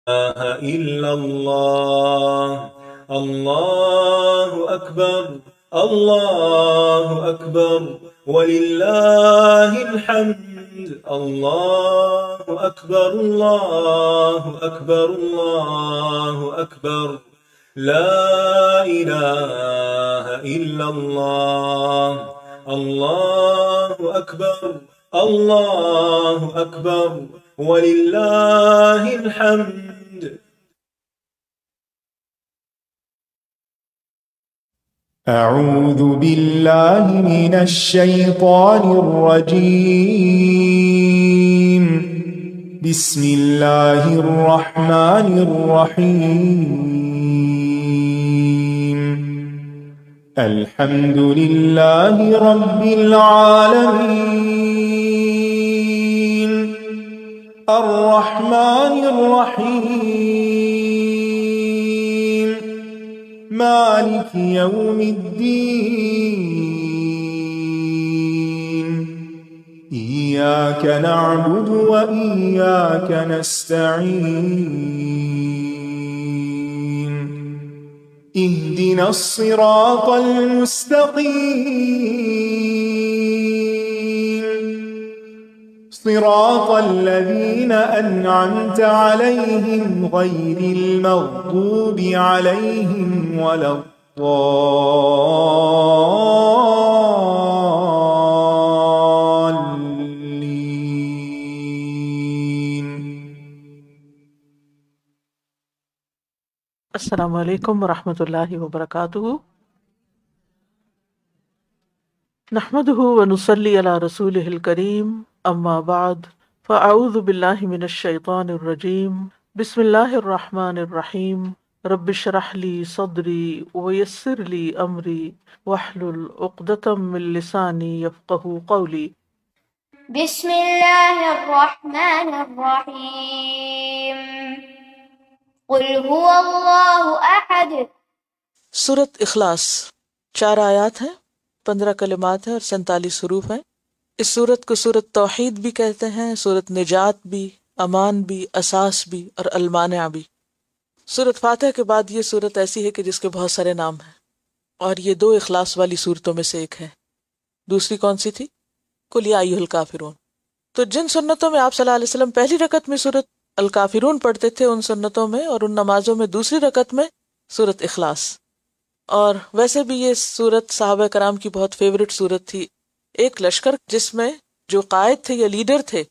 إلا الله الله أكبر الله أكبر ولله الحمد الله أكبر الله أكبر الله أكبر لا إله إلا الله الله أكبر الله أكبر ولله الحمد. أعوذ بالله من الشيطان الرجيم. بسم الله الرحمن الرحيم. الحمد لله رب العالمين الرحمن الرحيم مالك يوم الدين. إياك نعبد وإياك نستعين. اهدنا الصراط المستقيم صراط الذين أنعمت عليهم غير المغضوب عليهم ولا الضالين. السلام علیکم ورحمۃ اللہ وبرکاتہ. نحمده ونصلی علی رسولہ الکریم، اما بعد فاعوذ باللہ من الشیطان الرجیم. بسم اللہ الرحمن الرحیم. رب اشرح لی صدری ویسر لی امری واحلل عقدۃ من لسانی یفقہوا قولی. بسم اللہ الرحمن الرحیم. قل هو اللہ احد. سورۃ اخلاص 4 آیات ہیں، 15 کلمات ہیں اور 47 حروف ہیں. اس سورت کو سورت توحید بھی کہتے ہیں، سورت نجات بھی، امان بھی، اساس بھی اور المانع بھی. سورت فاتح کے بعد یہ سورت ایسی ہے کہ جس کے بہت سارے نام ہیں، اور یہ 2 اخلاص والی سورتوں میں سے ایک ہے. دوسری کون سی تھی؟ قل یا ایھا الکافرون. تو جن سنتوں میں آپ صلی اللہ علیہ وسلم پہلی رکعت میں سورت الکافرون پڑھتے تھے، ان سنتوں میں اور ان نمازوں میں دوسری رکعت میں سورت اخلاص. اور ویسے بھی یہ سورت صحابہ کرام کی بہت فیورٹ سورت تھی. ایک لشکر جس میں جو قائد تھے یا لیڈر تھے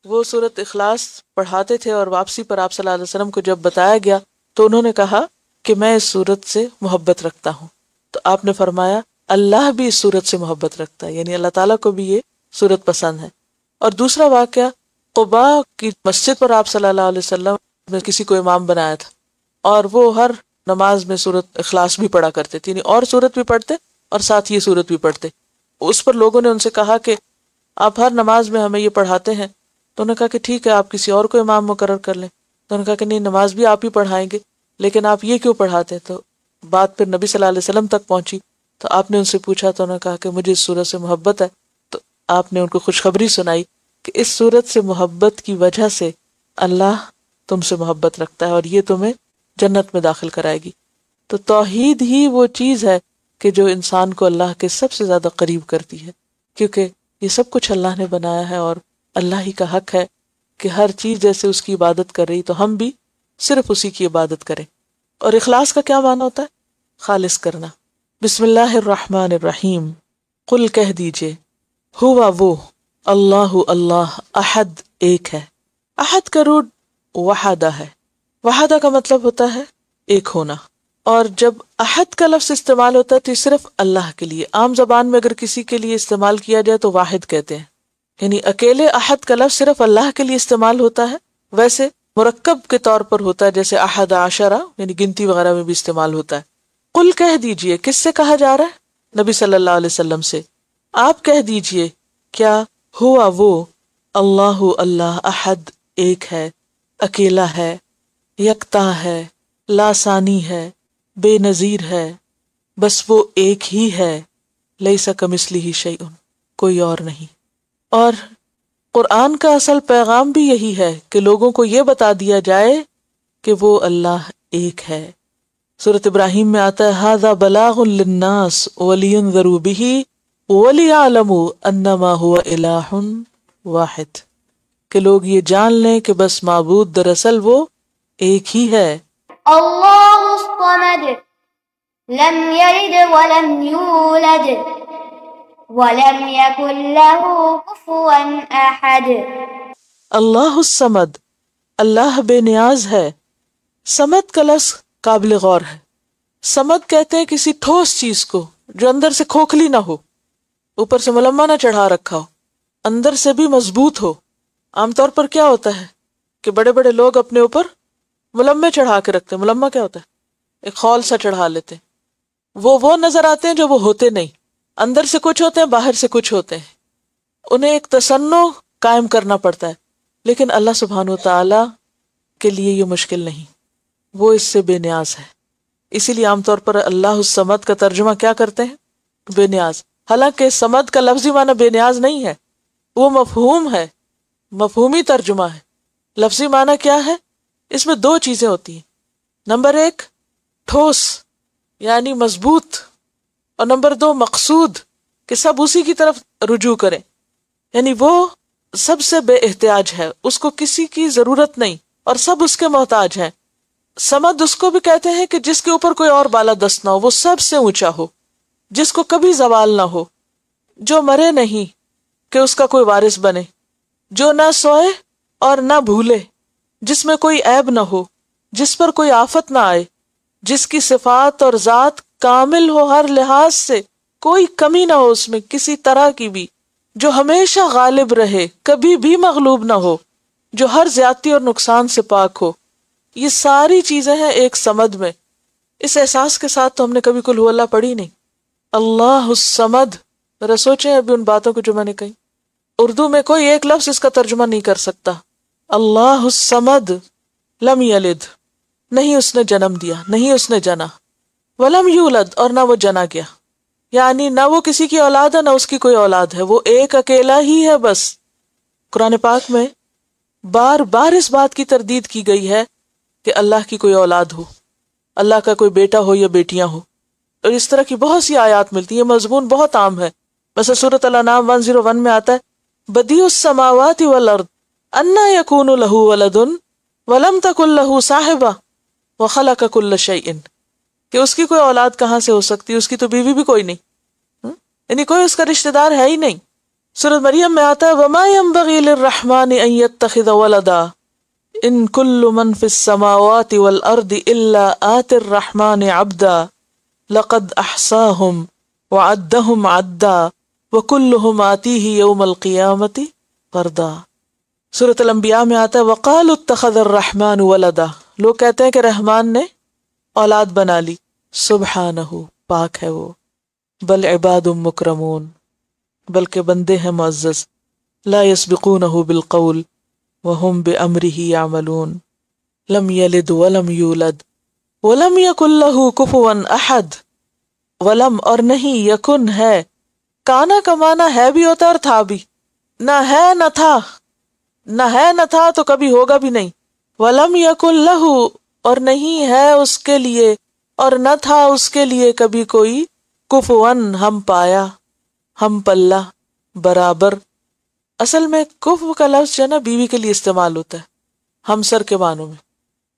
وہ سورت اخلاص پڑھاتے تھے، اور واپسی پر آپ صلی اللہ علیہ وسلم کو جب بتایا گیا تو انہوں نے کہا کہ میں اس سورت سے محبت رکھتا ہوں. تو آپ نے فرمایا اللہ بھی اس سورت سے محبت رکھتا ہے، یعنی اللہ تعالیٰ کو بھی یہ سورت پسند ہے. اور دوسرا واقعہ، قباء کی مسجد پر آپ صلی اللہ علیہ وسلم نے کسی کو امام بنایا تھا، اور وہ ہر نماز میں سورت اخلاص بھی پڑھا کرتے تھے، یعنی اور سورت بھی پڑھتے اور ساتھ یہ سورت بھی پڑھتے. اس پر لوگوں نے ان سے کہا کہ آپ ہر نماز میں ہمیں یہ پڑھاتے ہیں. تو انہوں نے کہا کہ ٹھیک ہے، آپ کسی اور کو امام مقرر کر لیں. تو انہوں نے کہا کہ نہیں، نماز بھی آپ ہی پڑھائیں گے، لیکن آپ یہ کیوں پڑھاتے؟ تو بات پھر نبی صلی اللہ علیہ وسلم تک پہنچی. تو آپ نے ان سے پوچھا تو انہوں نے کہا کہ مجھے اس سورت سے محبت ہے. تو آپ نے ان کو خوشخبری سنائی کہ اس سورت سے محبت کی وجہ سے اللہ تم سے محبت رکھتا ہے اور یہ تمہیں جنت میں داخل کرائے گی. تو توحید ہی وہ چیز ہے کہ جو انسان کو اللہ کے سب سے زیادہ قریب کرتی ہے، کیونکہ یہ سب کچھ اللہ نے بنایا ہے اور اللہ ہی کا حق ہے کہ ہر چیز جیسے اس کی عبادت کر رہی تو ہم بھی صرف اسی کی عبادت کریں. اور اخلاص کا کیا معنی ہوتا ہے؟ خالص کرنا. بسم اللہ الرحمن الرحیم. قل کہہ دیجئے، ہوا وہ، اللہ اللہ، احد ایک ہے. احد کا روٹ وحدہ ہے. وحدہ کا مطلب ہوتا ہے ایک ہونا، اور جب احد کا لفظ استعمال ہوتا ہے تو صرف اللہ کے لیے. عام زبان میں اگر کسی کے لیے استعمال کیا جائے تو واحد کہتے ہیں، یعنی اکیلے احد کا لفظ صرف اللہ کے لیے استعمال ہوتا ہے. ویسے مرکب کے طور پر ہوتا ہے، جیسے احد عشرہ یعنی گنتی وغیرہ میں بھی استعمال ہوتا ہے. قل کہہ دیجئے، کس سے کہا جا رہا ہے؟ نبی صلی اللہ علیہ وسلم سے. آپ کہہ دیجئے کیا ہوا وہ، اللہ اللہ، احد ایک ہے، اکیلا ہے، یکتا ہے، لاسانی ہے، بے نظیر ہے، بس وہ ایک ہی ہے، لیس کمثلہ شیء، کوئی اور نہیں. اور قرآن کا اصل پیغام بھی یہی ہے کہ لوگوں کو یہ بتا دیا جائے کہ وہ اللہ ایک ہے. سورۃ ابراہیم میں آتا ہے ھذا بلاغ للناس ولینذروا بہ ولیعلموا انما هو الہ واحد، کہ لوگ یہ جان لیں کہ بس معبود دراصل وہ ایک ہی ہے. اللہ الصمد لم یلد ولم یولد ولم یکن له کفوا احد. اللہ الصمد، اللہ بے نیاز ہے. صمد کا لفظ قابل غور ہے. صمد کہتے ہیں کسی ٹھوس چیز کو جو اندر سے کھوکھلی نہ ہو، اوپر سے ملمہ نہ چڑھا رکھا ہو، اندر سے بھی مضبوط ہو. عام طور پر کیا ہوتا ہے کہ بڑے بڑے لوگ اپنے اوپر ملمے چڑھا کے رکھتے ہیں. ملمہ کیا ہوتا ہے؟ ایک خول سا چڑھا لیتے ہیں. وہ نظر آتے ہیں جو وہ ہوتے نہیں. اندر سے کچھ ہوتے ہیں، باہر سے کچھ ہوتے ہیں. انہیں ایک تصنع قائم کرنا پڑتا ہے. لیکن اللہ سبحانہ و تعالی کے لیے یہ مشکل نہیں، وہ اس سے بے نیاز ہے. اسی لیے عام طور پر اللہ الصمد کا ترجمہ کیا کرتے ہیں؟ بے نیاز. حالانکہ صمد کا لفظی معنی بے نیاز نہیں ہے، وہ مفہوم ہے، مفہومی ترجمہ ہے. لفظی معنی کیا ہے؟ اس میں دو چیزیں ہوتی ہیں. نمبر ایک ٹھوس یعنی مضبوط، اور نمبر دو مقصود کہ سب اسی کی طرف رجوع کریں. یعنی وہ سب سے بے احتیاج ہے، اس کو کسی کی ضرورت نہیں اور سب اس کے محتاج ہیں. صمد اس کو بھی کہتے ہیں کہ جس کے اوپر کوئی اور بالادست نہ ہو، وہ سب سے اونچا ہو، جس کو کبھی زوال نہ ہو، جو مرے نہیں کہ اس کا کوئی وارث بنے، جو نہ سوئے اور نہ بھولے، جس میں کوئی عیب نہ ہو، جس پر کوئی آفت نہ آئے، جس کی صفات اور ذات کامل ہو ہر لحاظ سے، کوئی کمی نہ ہو اس میں کسی طرح کی بھی، جو ہمیشہ غالب رہے، کبھی بھی مغلوب نہ ہو، جو ہر زیادتی اور نقصان سے پاک ہو. یہ ساری چیزیں ہیں ایک صمد میں. اس احساس کے ساتھ تو ہم نے کبھی قل ھو اللہ پڑھی نہیں. اللہ الصمد، ذرا سوچیں ابھی ان باتوں کو جو میں نے کہی. اردو میں کوئی ایک لفظ اس کا ترجمہ نہیں کر سکتا. اللہ الصمد لم یلد، نہیں اس نے جنم دیا، نہیں اس نے جنا، ولم یولد، اور نہ وہ جنا گیا. یعنی نہ وہ کسی کی اولاد ہے نہ اس کی کوئی اولاد ہے، وہ ایک اکیلا ہی ہے بس. قرآن پاک میں بار بار اس بات کی تردید کی گئی ہے کہ اللہ کی کوئی اولاد ہو، اللہ کا کوئی بیٹا ہو یا بیٹیاں ہو. اور اس طرح کی بہت سی آیات ملتی ہیں. یہ مضمون بہت عام ہے. مثلا سورۃ الانعام 101 میں آتا ہے بدیع السماوات والارض انا یکون لہ ولد ولم تکن لہ صاحبہ وخلق کل شیء، کہ اس کی کوئی اولاد کہاں سے ہو سکتی، اس کی تو بیوی بھی کوئی نہیں، یعنی کوئی اس کا رشتہ دار ہے ہی نہیں. سورۃ مریم میں آتا ہے وما ينبغي للرحمن ان يتخذ ولدا ان كل من في السماوات والارض الا آتي الرحمن عبدا لقد احصاهم وعدهم عدا وكلهم آتيه يوم القيامة فردا. سورۃ الانبیاء میں آتا ہے وقالوا اتخذ الرحمن ولدا، لوگ کہتے ہیں کہ رحمان نے اولاد بنا لی. سبحانہ، پاک ہے وہ. بل عباد مکرمون، بلکہ بندے ہیں معزز. لا يسبقونہ بالقول وهم بأمرہ یعملون. لم یلد ولم یولد ولم یکن لہ کفوا احد. ولم اور نہیں، یکن ہے. کانا کا معنی ہے بھی ہوتا اور تھا بھی. نہ ہے نہ تھا، نہ ہے نہ تھا تو کبھی ہوگا بھی نہیں. ولم یکن لہ، اور نہیں ہے اس کے لیے اور نہ تھا اس کے لیے کبھی کوئی کفون، ہم پایا، ہم پلہ، برابر. اصل میں کفو کا لفظ جو ہے نا بیوی کے لیے استعمال ہوتا ہے، ہمسر کے معنوں میں،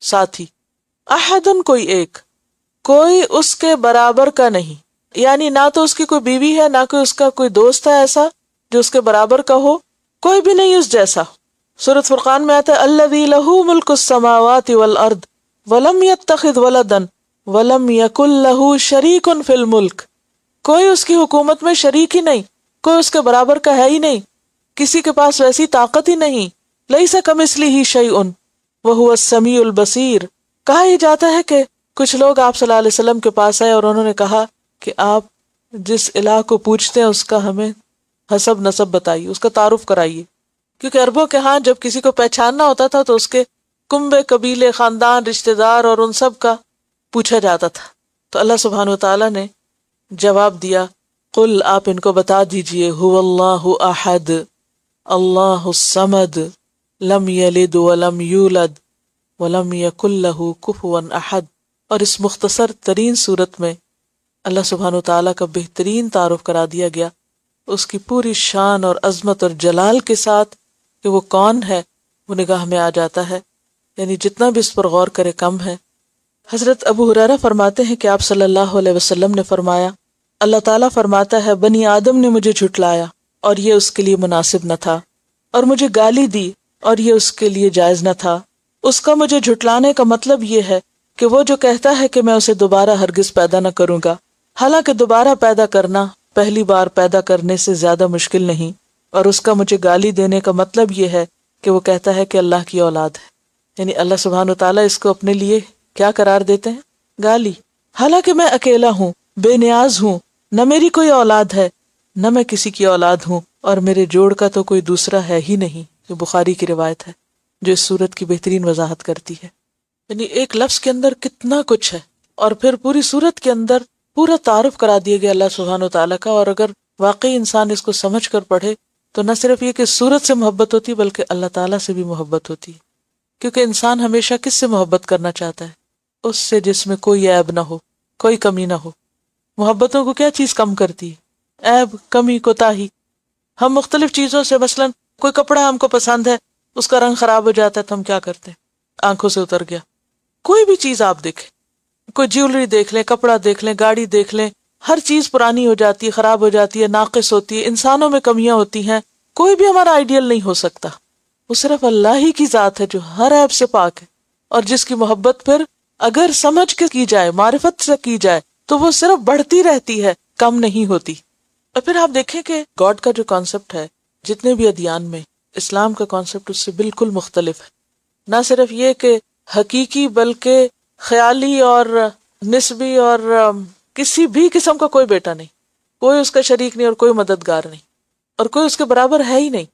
ساتھی. احدن، کوئی ایک، کوئی اس کے برابر کا نہیں، یعنی نہ تو اس کی کوئی بیوی ہے نہ کوئی اس کا کوئی دوست ہے ایسا جو اس کے برابر کا ہو، کوئی بھی نہیں اس جیسا. سورۃ فرقان میں آتا ہے الذی لہ ملک السماوات والارض ولم یتخذ ولدا ولم یکن لہ شریک فی الملک. کوئی اس کی حکومت میں شریک ہی نہیں، کوئی اس کے برابر کا ہے ہی نہیں، کسی کے پاس ویسی طاقت ہی نہیں. لیس کمثلہ شیء وہو السمیع البصیر. کہا یہ جاتا ہے کہ کچھ لوگ آپ صلی اللہ علیہ وسلم کے پاس آئے اور انہوں نے کہا کہ آپ جس الہ کو پوچھتے ہیں اس کا ہمیں حسب نسب بتائیے، اس کا تعارف کرائیے. کیونکہ عربوں کے ہاں جب کسی کو پہچاننا ہوتا تھا تو اس کے کنبے، قبیلے، خاندان، رشتہ دار اور ان سب کا پوچھا جاتا تھا. تو اللہ سبحانہ وتعالی نے جواب دیا قل، آپ ان کو بتا دیجئے هو اللہ احد اللہ الصمد لم یلد ولم یولد وَلَمْ يَكُنْ لَهُ كُفُوًا أَحَدٌ۔ اور اس مختصر ترین صورت میں اللہ سبحانہ وتعالیٰ کا بہترین تعارف کرا دیا گیا، اس کی پوری شان اور عظمت اور جلال کے ساتھ کہ وہ کون ہے وہ نگاہ میں آ جاتا ہے، یعنی جتنا بھی اس پر غور کرے کم ہے۔ حضرت ابو ہریرہ فرماتے ہیں کہ آپ صلی اللہ علیہ وسلم نے فرمایا، اللہ تعالیٰ فرماتا ہے بنی آدم نے مجھے جھٹلایا اور یہ اس کے لیے مناسب نہ تھا، اور مجھے گالی دی اور یہ اس کے لیے جائز نہ تھا۔ اس کا مجھے جھٹلانے کا مطلب یہ ہے کہ وہ جو کہتا ہے کہ میں اسے دوبارہ ہرگز پیدا نہ کروں گا، حالانکہ دوبارہ پیدا کرنا پہلی بار پیدا کرنے سے زیادہ مشکل نہیں، اور اس کا مجھے گالی دینے کا مطلب یہ ہے کہ وہ کہتا ہے کہ اللہ کی اولاد ہے، یعنی اللہ سبحانہ وتعالیٰ اس کو اپنے لیے کیا قرار دیتے ہیں؟ گالی، حالانکہ میں اکیلا ہوں، بے نیاز ہوں، نہ میری کوئی اولاد ہے نہ میں کسی کی اولاد ہوں، اور میرے جوڑ کا تو کوئی دوسرا ہے ہی نہیں، جو بخاری کی روایت ہے جو اس صورت کی بہترین وضاحت کرتی ہے۔ یعنی ایک لفظ کے اندر کتنا کچھ ہے، اور پھر پوری صورت کے اندر پورا تعارف کرا دیا گیا اللہ سبحانہ وتعالیٰ کا، اور اگر واقعی انسان اس کو سمجھ کر پڑھے تو نہ صرف یہ کہ صورت سے محبت ہوتی بلکہ اللہ تعالیٰ سے بھی محبت ہوتی ہے، کیونکہ انسان ہمیشہ کس سے محبت کرنا چاہتا ہے؟ اس سے جس میں کوئی عیب نہ ہو، کوئی کمی نہ ہو۔ محبتوں کو کیا چیز کم کرتی ہے؟ عیب، کمی، کوتاہی۔ ہم مختلف چیزوں سے، مثلا کوئی کپڑا ہم کو پسند ہے، اس کا رنگ خراب ہو جاتا ہے تو ہم کیا کرتے ہیں؟ آنکھوں سے اتر گیا۔ کوئی بھی چیز آپ دیکھیں، کوئی جیولری دیکھ لیں، کپڑا دیکھ لیں، گاڑی دیکھ لیں، ہر چیز پرانی ہو جاتی ہے، خراب ہو جاتی ہے، ناقص ہوتی ہے، انسانوں میں کمیاں ہوتی ہیں، کوئی بھی ہمارا آئیڈیل نہیں ہو سکتا۔ وہ صرف اللہ ہی کی ذات ہے جو ہر عیب سے پاک ہے، اور جس کی محبت پھر اگر سمجھ کے کی جائے، معرفت سے کی جائے، تو وہ صرف بڑھتی رہتی ہے، کم نہیں ہوتی۔ اور پھر آپ دیکھیں کہ گاڈ کا جو کانسیپٹ ہے جتنے بھی ادیان میں، اسلام کا کانسیپٹ اس سے بالکل مختلف ہے۔ نہ صرف یہ کہ حقیقی بلکہ خیالی اور نسبی، اور کسی بھی قسم کا کوئی بیٹا نہیں، کوئی اس کا شریک نہیں اور کوئی مددگار نہیں، اور کوئی اس کے برابر ہے ہی نہیں۔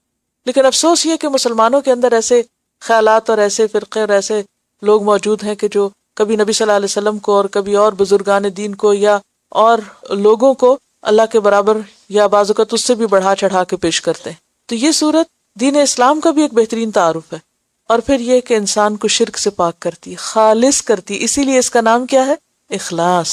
لیکن افسوس یہ کہ مسلمانوں کے اندر ایسے خیالات اور ایسے فرقے اور ایسے لوگ موجود ہیں کہ جو کبھی نبی صلی اللہ علیہ وسلم کو اور کبھی اور بزرگان دین کو یا اور لوگوں کو اللہ کے برابر یا بعض اوقات اس سے بھی بڑھا چڑھا کے پیش کرتے ہیں۔ تو یہ صورت دین اسلام کا بھی ایک بہترین تعارف ہے، اور پھر یہ کہ انسان کو شرک سے پاک کرتی ہے، خالص کرتی ہے، اسی لیے اس کا نام کیا ہے؟ اخلاص۔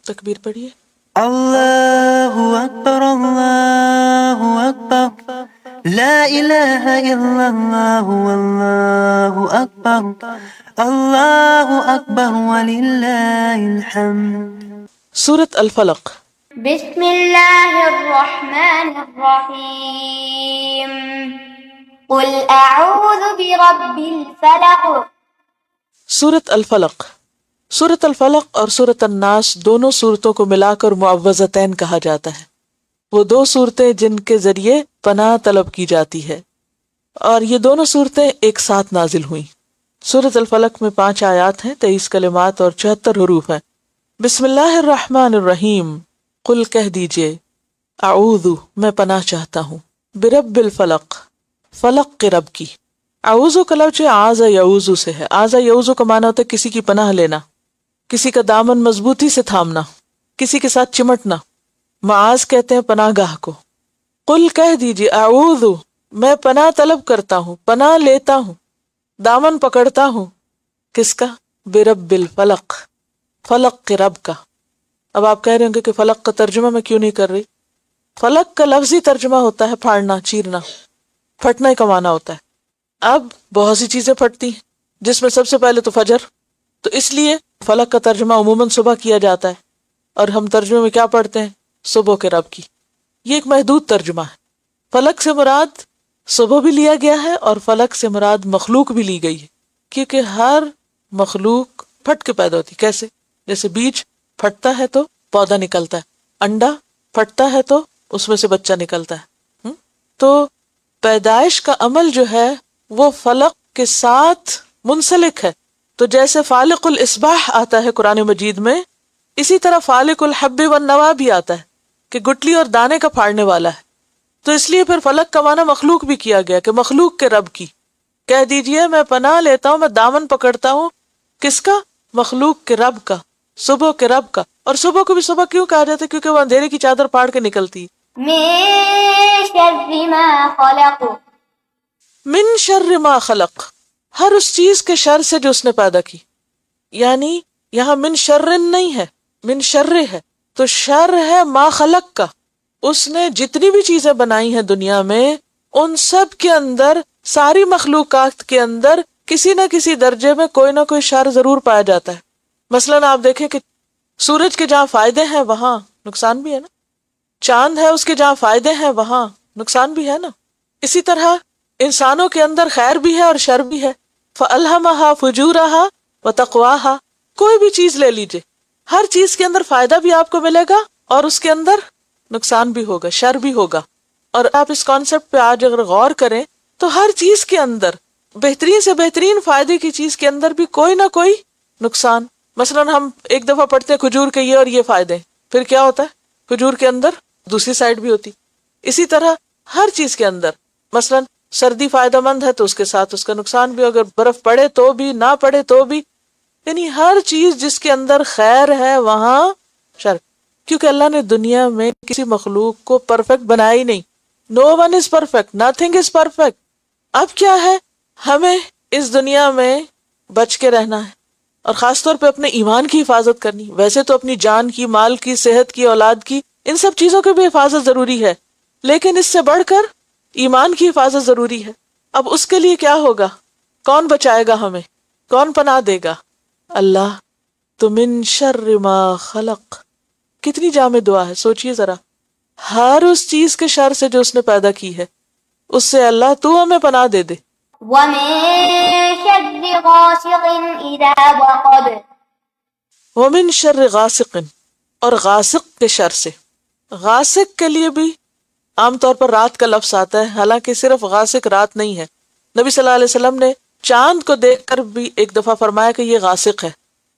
تکبیر پڑھیے۔ اللہ اکبر، اللہ اکبر، لا الہ الا اللہ، واللہ اکبر، اللہ اکبر وللہ الحمد۔ سورۃ الفلق۔ بسم اللہ الرحمن الرحیم، قل اعوذ برب الفلق۔ سورۃ الفلق۔ سورۃ الفلق اور سورۃ الناس دونوں صورتوں کو ملا کر معوذتین کہا جاتا ہے۔ وہ دو صورتیں جن کے ذریعے پناہ طلب کی جاتی ہے، اور یہ دونوں صورتیں ایک ساتھ نازل ہوئیں۔ سورۃ الفلق میں 5 آیات ہیں، 23 کلمات اور 74 حروف ہیں۔ بسم اللہ الرحمن الرحیم، قل کہہ دیجئے، اعوذ میں پناہ چاہتا ہوں، برب الفلق فلق کے رب کی۔ اعوذ کا لفظ اعاذ یعوذ سے ہے۔ اعاذ یعوذ کا معنی ہوتا ہے کسی کی پناہ لینا، کسی کا دامن مضبوطی سے تھامنا، کسی کے ساتھ چمٹنا۔ معاذ کہتے ہیں پناہ گاہ کو۔ قل کہہ دیجئے، اعوذ میں پناہ طلب کرتا ہوں، پناہ لیتا ہوں، دامن پکڑتا ہوں، کس کا؟ برب الفلق، فلق کے رب کا۔ اب آپ کہہ رہے ہوں گے کہ فلق کا ترجمہ میں کیوں نہیں کر رہی؟ فلق کا لفظی ترجمہ ہوتا ہے پھاڑنا، چیرنا، پھٹنے کا معنی ہوتا ہے۔ اب بہت سی چیزیں پھٹتی ہیں، جس میں سب سے پہلے تو فجر، تو اس لیے فلق کا ترجمہ عموماً صبح کیا جاتا ہے، اور ہم ترجمے میں کیا پڑھتے ہیں؟ صبح کے رب کی۔ یہ ایک محدود ترجمہ ہے۔ فلق سے مراد صبح بھی لیا گیا ہے، اور فلق سے مراد مخلوق بھی لی گئی ہے، کیونکہ ہر مخلوق پھٹ کے پیدا ہوتی۔ کیسے؟ جیسے بیج پھٹتا ہے تو پودا نکلتا ہے، انڈا پھٹتا ہے تو اس میں سے بچہ نکلتا ہے۔ تو پیدائش کا عمل جو ہے وہ فلق کے ساتھ منسلک ہے۔ تو جیسے فالق الاصباح آتا ہے قرآن مجید میں، اسی طرح فالق الحب والنوا بھی آتا ہے کہ گٹلی اور دانے کا پھاڑنے والا ہے۔ تو اس لیے پھر فلق کا معنی مخلوق بھی کیا گیا کہ مخلوق کے رب کی۔ کہہ دیجئے میں پناہ لیتا ہوں، میں دامن پکڑتا ہوں، کس کا؟ مخلوق کے رب کا، صبح کے رب کا۔ اور صبح کو بھی صبح کیوں کہا جاتا ہے؟ کیونکہ وہ اندھیرے کی چادر پھاڑ کے نکلتی۔ من شر ما خلق، من شر ما خلق، ہر اس چیز کے شر سے جو اس نے پیدا کی. یعنی یہاں من شرن نہیں ہے، من شر ہے، تو شر ہے ما خلق کا. اس نے جتنی بھی چیزیں بنائی ہیں دنیا میں، ان سب کے اندر، ساری مخلوقات کے اندر کسی نہ کسی درجے میں کوئی نہ کوئی شر ضرور پایا جاتا ہے. مثلاً آپ دیکھیں کہ سورج کے جہاں فائدے ہیں وہاں نقصان بھی ہے نا، چاند ہے اس کے جہاں فائدے ہیں وہاں نقصان بھی ہے نا. اسی طرح انسانوں کے اندر خیر بھی ہے اور شر بھی ہے. فَأَلْهَمَهَا فُجُورَهَا وَتَقْوَاهَا. کوئی بھی چیز لے لیجئے، ہر چیز کے اندر فائدہ بھی آپ کو ملے گا اور اس کے اندر نقصان بھی ہوگا، شر بھی ہوگا. اور آپ اس کانسیپٹ پہ آج اگر غور کریں تو ہر چیز کے اندر، بہترین سے بہترین فائدے کی چیز کے اندر بھی کوئی نہ کوئی نقصان. مثلا ہم ایک دفعہ پڑھتے ہیں کھجور کے یہ اور یہ فائدے، پھر کیا ہوتا ہے کھجور کے اندر دوسری سائڈ بھی ہوتی. اسی طرح ہر چیز کے اندر، مثلا سردی فائدہ مند ہے تو اس کے ساتھ اس کا نقصان بھی، اگر برف پڑے تو بھی، نہ پڑے تو بھی. یعنی ہر چیز جس کے اندر خیر ہے وہاں شر، کیونکہ اللہ نے دنیا میں کسی مخلوق کو پرفیکٹ بنایا ہی نہیں. No one is perfect, nothing is perfect. اب کیا ہے، ہمیں اس دنیا میں بچ کے رہنا ہے اور خاص طور پہ اپنے ایمان کی حفاظت کرنی. ویسے تو اپنی جان کی، مال کی، صحت کی، اولاد کی، ان سب چیزوں کی بھی حفاظت ضروری ہے، لیکن اس سے بڑھ کر ایمان کی حفاظت ضروری ہے. اب اس کے لیے کیا ہوگا؟ کون بچائے گا ہمیں؟ کون پناہ دے گا؟ اللہ. تو من شر ما خلق، کتنی جامع دعا ہے، سوچئے ذرا. ہر اس چیز کے شر سے جو اس نے پیدا کی ہے اس سے اللہ تو ہمیں پناہ دے دے. وَمِن شَرِّ غَاسِقٍ إِذَا وَقَبَ. ومن شر غاسق، اور غاسق کے شر سے. غاسق کے لیے بھی عام طور پر رات کا لفظ آتا ہے، حالانکہ صرف غاسق رات نہیں ہے. نبی صلی اللہ علیہ وسلم نے چاند کو دیکھ کر بھی ایک دفعہ فرمایا کہ یہ غاسق ہے.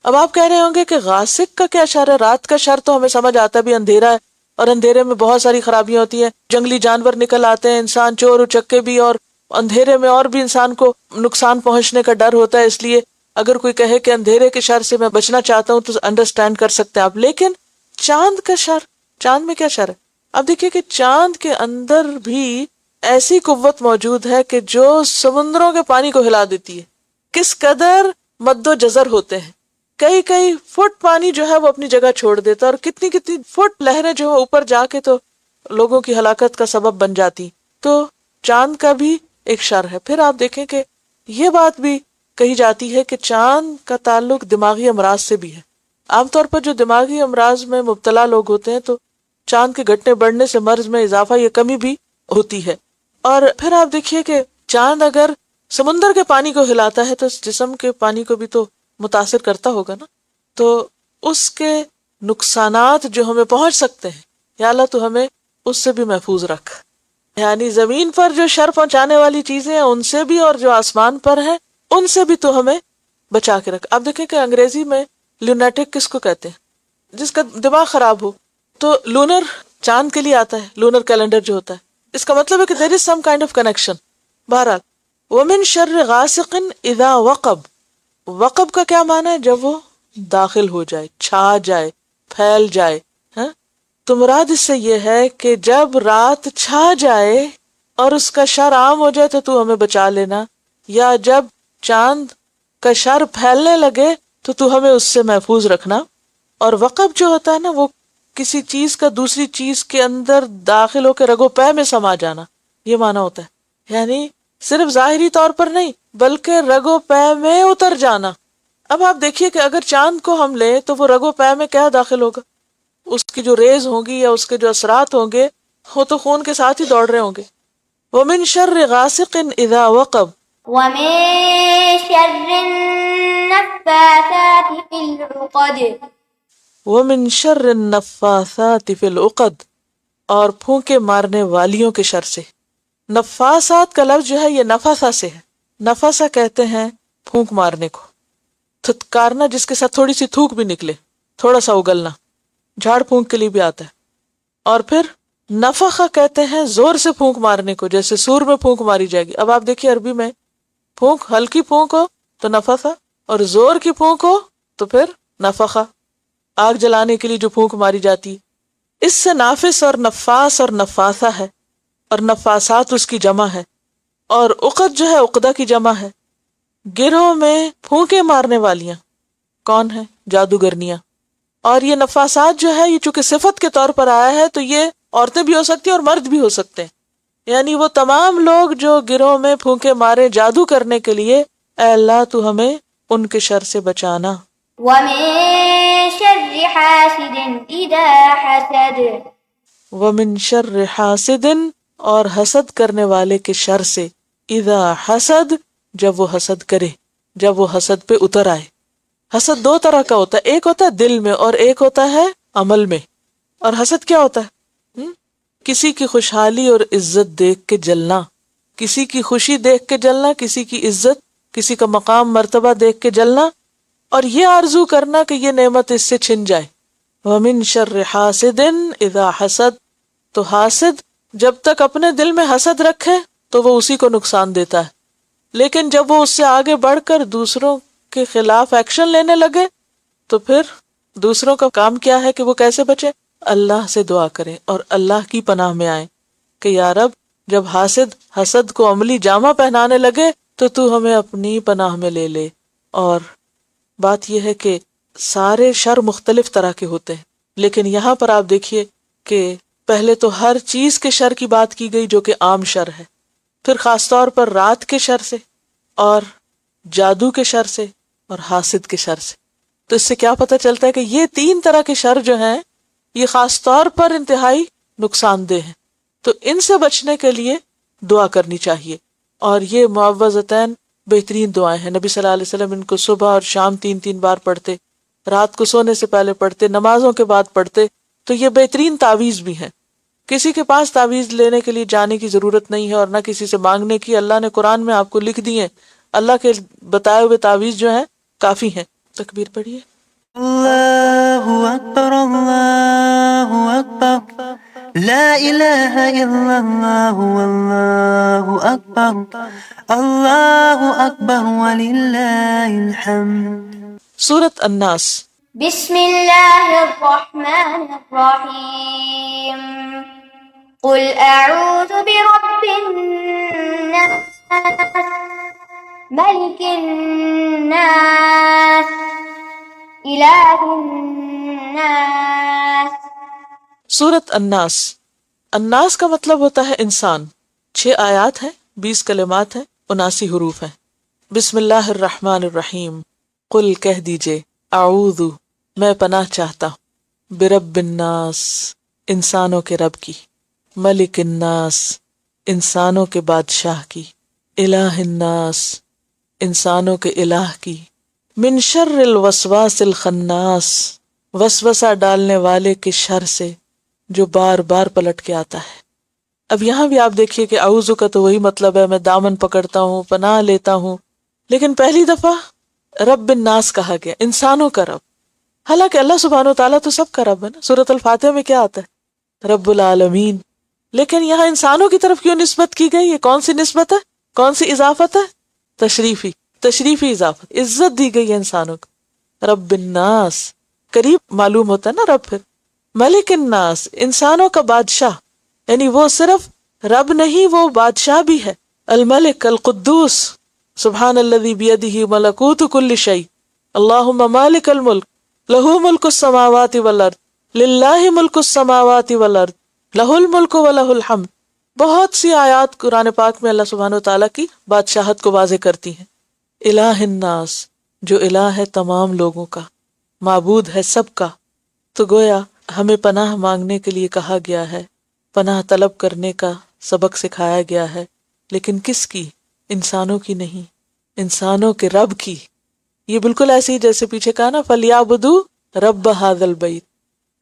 اب آپ کہہ رہے ہوں گے کہ غاسق کا کیا شر ہے؟ رات کا شر تو ہمیں سمجھ آتا ہے بھی اندھیرا ہے، اور اندھیرے میں بہت ساری خرابیاں ہوتی ہیں، جنگلی جانور نکل آتے ہیں، انسان چور اچکے بھی، اور اندھیرے میں اور بھی انسان کو نقصان پہنچنے کا ڈر ہوتا ہے. اس لیے اگر کوئی کہے کہ اندھیرے کے شر سے میں بچنا چاہتا ہوں تو انڈرسٹینڈ کر سکتے ہیں آپ. لیکن چاند کا شر، چاند میں کیا شر ہے؟ اب دیکھیے کہ چاند کے اندر بھی ایسی قوت موجود ہے کہ جو سمندروں کے پانی کو ہلا دیتی ہے. کس قدر مد و جزر ہوتے ہیں، کئی کئی فٹ پانی جو ہے وہ اپنی جگہ چھوڑ دیتا ہے، اور کتنی کتنی فٹ لہریں جو ہے اوپر جا کے تو لوگوں کی ہلاکت کا سبب بن جاتی. تو چاند کا بھی ایک شر ہے. پھر آپ دیکھیں کہ یہ بات بھی کہی جاتی ہے کہ چاند کا تعلق دماغی امراض سے بھی ہے. عام طور پر جو دماغی امراض میں مبتلا لوگ ہوتے ہیں تو چاند کے گھٹنے بڑھنے سے مرض میں اضافہ یا کمی بھی ہوتی ہے. اور پھر آپ دیکھیے کہ چاند اگر سمندر کے پانی کو ہلاتا ہے تو جسم کے پانی کو بھی تو متاثر کرتا ہوگا نا. تو اس کے نقصانات جو ہمیں پہنچ سکتے ہیں، یا اللہ تو ہمیں اس سے بھی محفوظ رکھ. یعنی زمین پر جو شر پہنچانے والی چیزیں ہیں ان سے بھی، اور جو آسمان پر ہیں ان سے بھی تو ہمیں بچا کے رکھ. آپ دیکھیں کہ انگریزی میں لونیٹک کس کو کہتے ہیں؟ جس کا دماغ خراب ہو. تو لونر چاند کے لیے آتا ہے، لونر کیلنڈر جو ہوتا ہے. اس کا مطلب ہے کہ there is some kind of connection. بہرحال وَمِن شَرِّ غَاسِقٍ إِذَا وَقَبَ. وقب کا کیا معنی ہے؟ جب وہ داخل ہو جائے، چھا جائے، پھیل جائے. تو مراد اس سے یہ ہے کہ جب رات چھا جائے اور اس کا شر عام ہو جائے تو ہمیں بچا لینا، یا جب چاند کا شر پھیلنے لگے تو ہمیں اس سے محفوظ رکھنا. اور وقب جو ہوتا ہے نا، وہ کسی چیز کا دوسری چیز کے اندر داخل ہو کے رگو پے میں سما جانا، یہ معنی ہوتا ہے. یعنی صرف ظاہری طور پر نہیں بلکہ رگو پے میں اتر جانا. اب آپ دیکھیے کہ اگر چاند کو ہم لیں تو وہ رگو پے میں کیا داخل ہوگا؟ اس کی جو ریز ہوں گی یا اس کے جو اثرات ہوں گے وہ تو خون کے ساتھ ہی دوڑ رہے ہوں گے. وَمِن شَرِّ غَاسِقٍ إِذَا وَقَبَ. وَمِن شَرِّ النَّفَّاثَاتِ فِي الْعُقَدِ. وَمِن شَرِّ النَّفَّاثَاتِ فِي الْعُقَدِ، اور پھونکے مارنے والیوں کے شر سے. نفاسات کا لفظ جو ہے یہ نفاسا سے ہے. نفاسا کہتے ہیں پھونک مارنے کو، تھتکارنا جس کے ساتھ تھوڑی سی تھوک بھی نکلے، تھوڑا سا اگلنا، جھاڑ پھونک کے لیے بھی آتا ہے. اور پھر نفخہ کہتے ہیں زور سے پھونک مارنے کو، جیسے سور میں پھونک ماری جائے گی. اب آپ دیکھیے عربی میں پھونک، ہلکی پھونک ہو تو نفخہ، اور زور کی پھونک ہو تو پھر نفخہ، آگ جلانے کے لیے جو پھونک ماری جاتی. اس سے نافس اور نفاس اور نفاسہ ہے، اور نفاسات اس کی جمع ہے، اور عقد جو ہے عقدہ کی جمع ہے. گروہ میں پھونکے مارنے والیاں کون ہیں؟ جادوگرنیاں. اور یہ نفاسات جو ہے یہ چونکہ صفت کے طور پر آیا ہے تو یہ عورتیں بھی ہو سکتی ہیں اور مرد بھی ہو سکتے ہیں. یعنی وہ تمام لوگ جو گروہ میں پھونکے مارے جادو کرنے کے لیے، اے اللہ تو ہمیں ان کے شر سے بچانا. ومن شر حاسد إذا حسد ومن شر حاسد، اور حسد کرنے والے کے شر سے، اذا حسد، جب وہ حسد کرے، جب وہ حسد پہ اتر آئے. حسد دو طرح کا ہوتا ہے، ایک ہوتا ہے دل میں اور ایک ہوتا ہے عمل میں. اور حسد کیا ہوتا ہے؟ کسی کی خوشحالی اور عزت دیکھ کے جلنا، کسی کی خوشی دیکھ کے جلنا، کسی کی عزت، کسی کا مقام مرتبہ دیکھ کے جلنا، اور یہ آرزو کرنا کہ یہ نعمت اس سے چھن جائے. وَمِن شَرِّ حَاسِدٍ إِذَا حَسَد، تو حاسد جب تک اپنے دل میں حسد رکھے تو وہ اسی کو نقصان دیتا ہے، لیکن جب وہ اس سے آگے بڑھ کر دوسروں کے خلاف ایکشن لینے لگے تو پھر دوسروں کا کام کیا ہے کہ وہ کیسے بچے؟ اللہ سے دعا کریں اور اللہ کی پناہ میں آئیں کہ یا رب جب حسد کو عملی جامہ پہنانے لگے تو ہمیں اپنی پناہ میں لے لے. اور بات یہ ہے کہ سارے شر مختلف طرح کے ہوتے ہیں، لیکن یہاں پر آپ دیکھیے کہ پہلے تو ہر چیز کے شر کی بات کی گئی جو کہ عام شر ہے، پھر خاص طور پر رات کے شر سے اور جادو کے شر سے اور حاسد کے شر سے. تو اس سے کیا پتہ چلتا ہے کہ یہ تین طرح کے شر جو ہیں یہ خاص طور پر انتہائی نقصان دہ ہیں. تو ان سے بچنے کے لیے دعا کرنی چاہیے، اور یہ معوذتین بہترین دعائیں ہیں. نبی صلی اللہ علیہ وسلم ان کو صبح اور شام 3 بار پڑھتے، رات کو سونے سے پہلے پڑھتے، نمازوں کے بعد پڑھتے. تو یہ بہترین تعویذ بھی ہیں. کسی کے پاس تعویذ لینے کے لیے جانے کی ضرورت نہیں ہے اور نہ کسی سے مانگنے کی. اللہ نے قرآن میں آپ کو لکھ دی ہیں، اللہ کے بتائے ہوئے تعویذ جو ہیں کافی ہیں. تکبیر پڑھیے. اللہ اکبر اللہ اکبر لا الہ الا اللہ واللہ اکبر اللہ اکبر وللہ الحمد. سورۃ الناس. بسم الله الرحمن الرحيم قل أعوذ برب الناس ملك الناس إله الناس. سورۃ الناس. الناس کا مطلب ہوتا ہے انسان. 6 آیات ہیں، 20 کلمات ہیں، 79 حروف ہیں. بسم اللہ الرحمن الرحیم. قل کہہ دیجئے، اعوذ میں پناہ چاہتا ہوں، برب الناس انسانوں کے رب کی، ملک الناس انسانوں کے بادشاہ کی، الہ الناس انسانوں کے الہ کی، من شر الوسواس الخناس وسوسہ ڈالنے والے کے شر سے جو بار بار پلٹ کے آتا ہے. اب یہاں بھی آپ دیکھیے کہ اعوذ کا تو وہی مطلب ہے میں دامن پکڑتا ہوں، پناہ لیتا ہوں، لیکن پہلی دفعہ رب الناس کہا گیا، انسانوں کا رب. حالانکہ اللہ سبحانہ و تعالیٰ تو سب کا رب ہے نا. سورۃ الفاتحہ میں کیا آتا ہے؟ رب العالمین. لیکن یہاں انسانوں کی طرف کیوں نسبت کی گئی؟ یہ کون سی نسبت ہے؟ کون سی اضافت ہے؟ تشریفی اضافت، عزت دی گئی ہے انسانوں کو. رب الناس قریب معلوم ہوتا ہے نا رب. پھر ملک الناس انسانوں کا بادشاہ، یعنی وہ صرف رب نہیں وہ بادشاہ بھی ہے. الملک القدوس سبحان الذی بیدہ ملکوت کل شیء اللہم مالک الملک لہ ملک السماوات والارض للہ ملک السماوات والارض لہ الملک ولہ الحمد. بہت سی آیات قرآن پاک میں اللہ سبحانہ وتعالیٰ کی بادشاہت کو واضح کرتی ہیں. الہ الناس جو الہ ہے تمام لوگوں کا، معبود ہے سب کا. تو گویا ہمیں پناہ مانگنے کے لیے کہا گیا ہے، پناہ طلب کرنے کا سبق سکھایا گیا ہے، لیکن کس کی؟ انسانوں کی نہیں، انسانوں کے رب کی. یہ بالکل ایسی جیسے پیچھے کہا نا فَلْيَعْبُدُوا رَبَّ هَذَا الْبَيْتِ،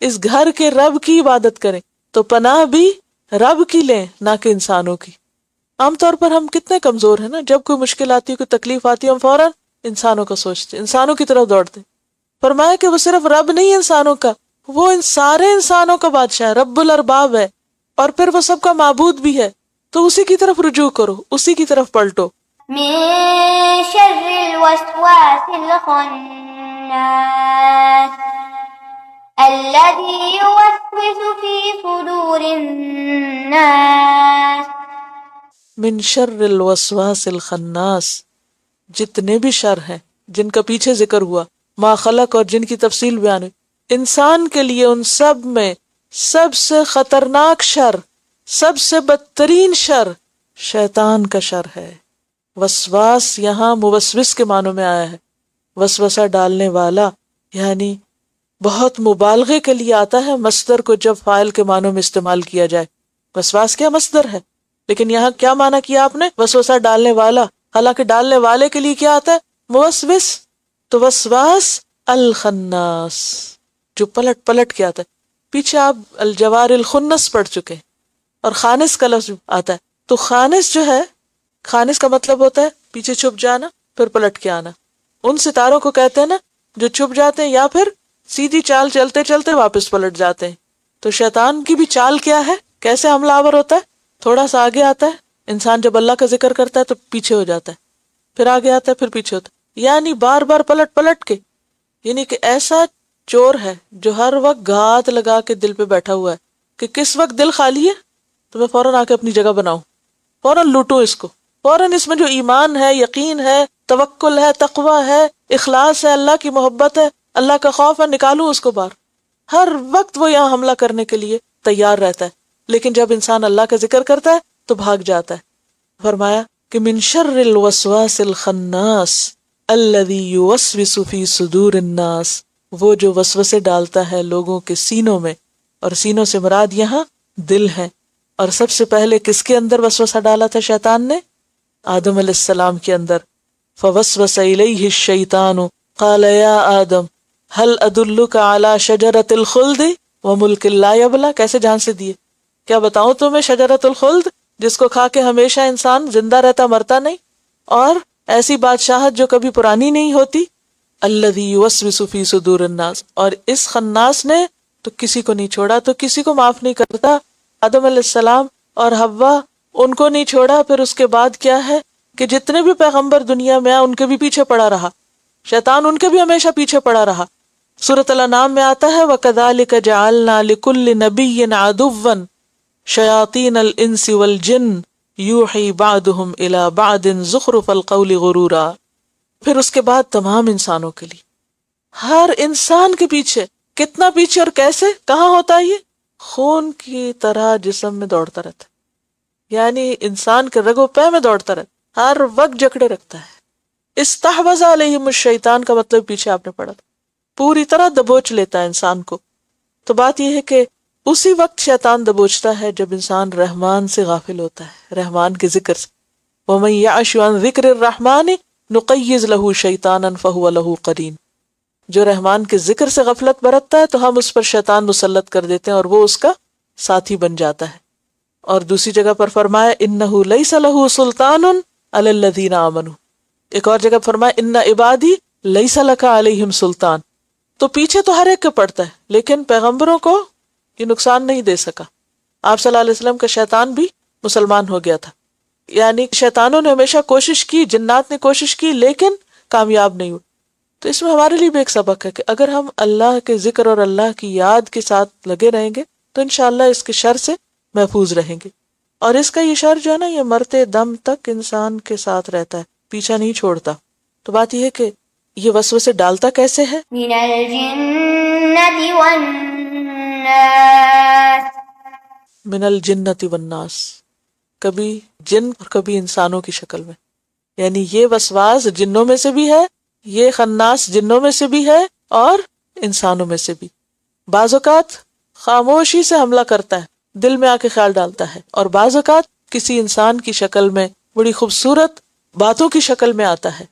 اس گھر کے رب کی عبادت کریں. تو پناہ بھی رب کی لیں نہ کہ انسانوں کی. عام طور پر ہم کتنے کمزور ہیں نا، جب کوئی مشکل آتی ہے، کوئی تکلیف آتی ہے، ہم فوراً انسانوں کا سوچتے، انسانوں کی طرف دوڑتے. فرمایا کہ وہ صرف رب نہیں انسانوں کا، وہ ان سارے انسانوں کا بادشاہ ہے، رب الارباب ہے، اور پھر وہ سب کا معبود بھی ہے. تو اسی کی طرف رجوع کرو، اسی کی طرف پلٹو. من شر الوسواس الخناس الذي يوسوس في صدور الناس. من شر الوسواس الخناس جتنے بھی شر ہیں جن کا پیچھے ذکر ہوا، ما خلق اور جن کی تفصیل بیان ہوئی، انسان کے لیے ان سب میں سب سے خطرناک شر، سب سے بدترین شر شیطان کا شر ہے۔ وسواس یہاں موسوس کے معنوں میں آیا ہے، وسوسہ ڈالنے والا، یعنی بہت مبالغے کے لیے آتا ہے مصدر کو جب فاعل کے معنوں میں استعمال کیا جائے۔ وسواس کیا مصدر ہے، لیکن یہاں کیا معنی کیا آپ نے؟ وسوسہ ڈالنے والا، حالانکہ ڈالنے والے کے لیے کیا آتا ہے؟ موسوس۔ تو وسواس الخناس، جو پلٹ پلٹ کے آتا ہے۔ پیچھے آپ الجوار الخنس پڑھ چکے ہیں، اور خانس کا لفظ آتا ہے۔ تو خانس جو ہے، خانس کا مطلب ہوتا ہے پیچھے چھپ جانا پھر پلٹ کے آنا۔ ان ستاروں کو کہتے ہیں نا جو چھپ جاتے ہیں یا پھر سیدھی چال چلتے چلتے واپس پلٹ جاتے ہیں۔ تو شیطان کی بھی چال کیا ہے، کیسے حملہ آور ہوتا ہے؟ تھوڑا سا آگے آتا ہے، انسان جب اللہ کا ذکر کرتا ہے تو پیچھے ہو جاتا ہے، پھر آگے آتا ہے، پھر پیچھے ہوتا ہے، یعنی بار بار پلٹ پلٹ کے۔ یعنی کہ ایسا چور ہے جو ہر وقت گھات لگا کے دل پہ بیٹھا ہوا ہے کہ کس وقت دل خالی ہے تو میں فوراً آ کے اپنی جگہ بناؤں، فوراً لوٹوں اس کو، فوراً اس میں جو ایمان ہے، یقین ہے، توکل ہے، تقوی ہے، اخلاص ہے، اللہ کی محبت ہے، اللہ کا خوف ہے، نکالوں اس کو باہر۔ ہر وقت وہ یہاں حملہ کرنے کے لیے تیار رہتا ہے، لیکن جب انسان اللہ کا ذکر کرتا ہے تو بھاگ جاتا ہے۔ فرمایا کہ من شر الوسواس الخناس الذی یوسوس فی صدور الناس، وہ جو وسوسے ڈالتا ہے لوگوں کے سینوں میں، اور سینوں سے مراد یہاں دل ہے۔ اور سب سے پہلے کس کے اندر وسوسہ ڈالا تھا شیطان نے؟ آدم علیہ السلام کے اندر۔ فوسوس الیہ الشیطان قال یا آدم هل ادلک علی شجرۃ الخلد وملک لا یبلی، کیسے جان سے دیے، کیا بتاؤں تمہیں شجرۃ الخلد جس کو کھا کے ہمیشہ انسان زندہ رہتا مرتا نہیں، اور ایسی بادشاہت جو کبھی پرانی نہیں ہوتی، الذی یوسوس فی صدور الناس۔ اور اس خناس نے تو کسی کو نہیں چھوڑا، تو کسی کو معاف نہیں کرتا۔ آدم علیہ السلام اور حوا ان کو نہیں چھوڑا، پھر اس کے بعد کیا ہے کہ جتنے بھی پیغمبر دنیا میں آئے ان کے بھی پیچھے پڑا رہا، شیطان ان کے بھی ہمیشہ پیچھے پڑا رہا۔ سورۃ الانعام میں آتا ہے وَكَذَلِكَ جَعَلْنَا لِكُلِّ نَبِيٍّ عَدُوًّا شَيَاطِينَ الْإِنسِ وَالْجِنِّ يُوحِي بَعْضُهُمْ إِلَى بَعْضٍ زُخْرُفَ الْقَوْلِ غُرُورًا۔ پھر اس کے بعد تمام انسانوں کے لیے، ہر انسان کے پیچھے، کتنا پیچھے اور کیسے، کہاں ہوتا ہے یہ؟ خون کی طرح جسم میں دوڑتا رہتا ہے، یعنی انسان کے رگ و پے میں دوڑتا رہتا، ہر وقت جکڑے رکھتا ہے۔ استحوذ علیہم الشیطان کا مطلب پیچھے آپ نے پڑھا تھا، پوری طرح دبوچ لیتا ہے انسان کو۔ تو بات یہ ہے کہ اسی وقت شیطان دبوچتا ہے جب انسان رحمان سے غافل ہوتا ہے، رحمان کے ذکر سے۔ وَمَن يَعْشُ عَن ذِكْرِ الرَّحْمَنِ نُقَيِّضْ لَهُ شَيْطَانًا فَهُوَ لَهُ قَرِينٌ۔ جو رحمان کے ذکر سے غفلت برتتا ہے تو ہم اس پر شیطان مسلط کر دیتے ہیں اور وہ اس کا ساتھی بن جاتا ہے۔ اور دوسری جگہ پر فرمایا إِنَّهُ لَيْسَ لَهُ سُلْطَانٌ عَلَى الَّذِينَ آمَنُوا۔ ایک اور جگہ فرمایا إِنَّ عِبَادِي لَيْسَ لَكَ عَلَيْهِمْ سُلْطَان۔ تو پیچھے تو ہر ایک کے پڑتا ہے، لیکن پیغمبروں کو یہ نقصان نہیں دے سکا۔ آپ صلی اللہ علیہ وسلم کا شیطان بھی مسلمان ہو گیا تھا، یعنی شیطانوں نے ہمیشہ کوشش کی، جنات نے کوشش کی، لیکن کامیاب نہیں ہوئی۔ تو اس میں ہمارے لیے بھی ایک سبق ہے کہ اگر ہم اللہ کے ذکر اور اللہ کی یاد کے ساتھ لگے رہیں گے تو انشاءاللہ اس کے شر سے محفوظ رہیں گے۔ اور اس کا یہ شر جو ہے نا، یہ مرتے دم تک انسان کے ساتھ رہتا ہے، پیچھا نہیں چھوڑتا۔ تو بات یہ ہے کہ یہ وسوسے ڈالتا کیسے ہے؟ من الجنة والناس، من الجنت والناس، کبھی جن اور کبھی انسانوں کی شکل میں، یعنی یہ وسواس جنوں میں سے بھی ہے، یہ خناس جنوں میں سے بھی ہے اور انسانوں میں سے بھی۔ بعض اوقات خاموشی سے حملہ کرتا ہے، دل میں آ کے خیال ڈالتا ہے، اور بعض اوقات کسی انسان کی شکل میں، بڑی خوبصورت باتوں کی شکل میں آتا ہے،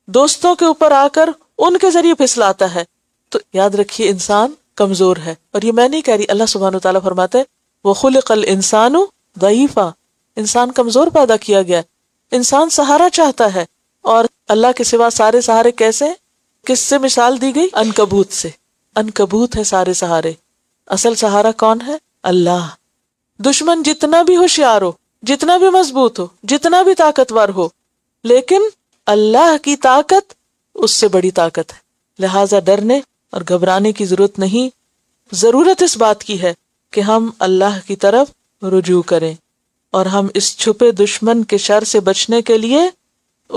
دوستوں کے اوپر آ کر ان کے ذریعے پھسلاتا ہے۔ تو یاد رکھیے انسان کمزور ہے، اور یہ میں نہیں کہہ رہی، اللہ سبحانہ وتعالیٰ فرماتے ہیں وَخُلِقَ الْإِنسَانُ ضَعِيفًا، انسان کمزور پیدا کیا گیا ہے، انسان سہارا چاہتا ہے، اور اللہ کے سوا سارے سہارے کیسے ہیں؟ کس سے مثال دی گئی؟ عنکبوت سے۔ عنکبوت ہے سارے سہارے، اصل سہارا کون ہے؟ اللہ۔ دشمن جتنا بھی ہوشیار ہو، جتنا بھی مضبوط ہو، جتنا بھی طاقتور ہو، لیکن اللہ کی طاقت اس سے بڑی طاقت ہے، لہٰذا ڈرنے اور گھبرانے کی ضرورت نہیں۔ ضرورت اس بات کی ہے کہ ہم اللہ کی طرف رجوع کریں، اور ہم اس چھپے دشمن کے شر سے بچنے کے لیے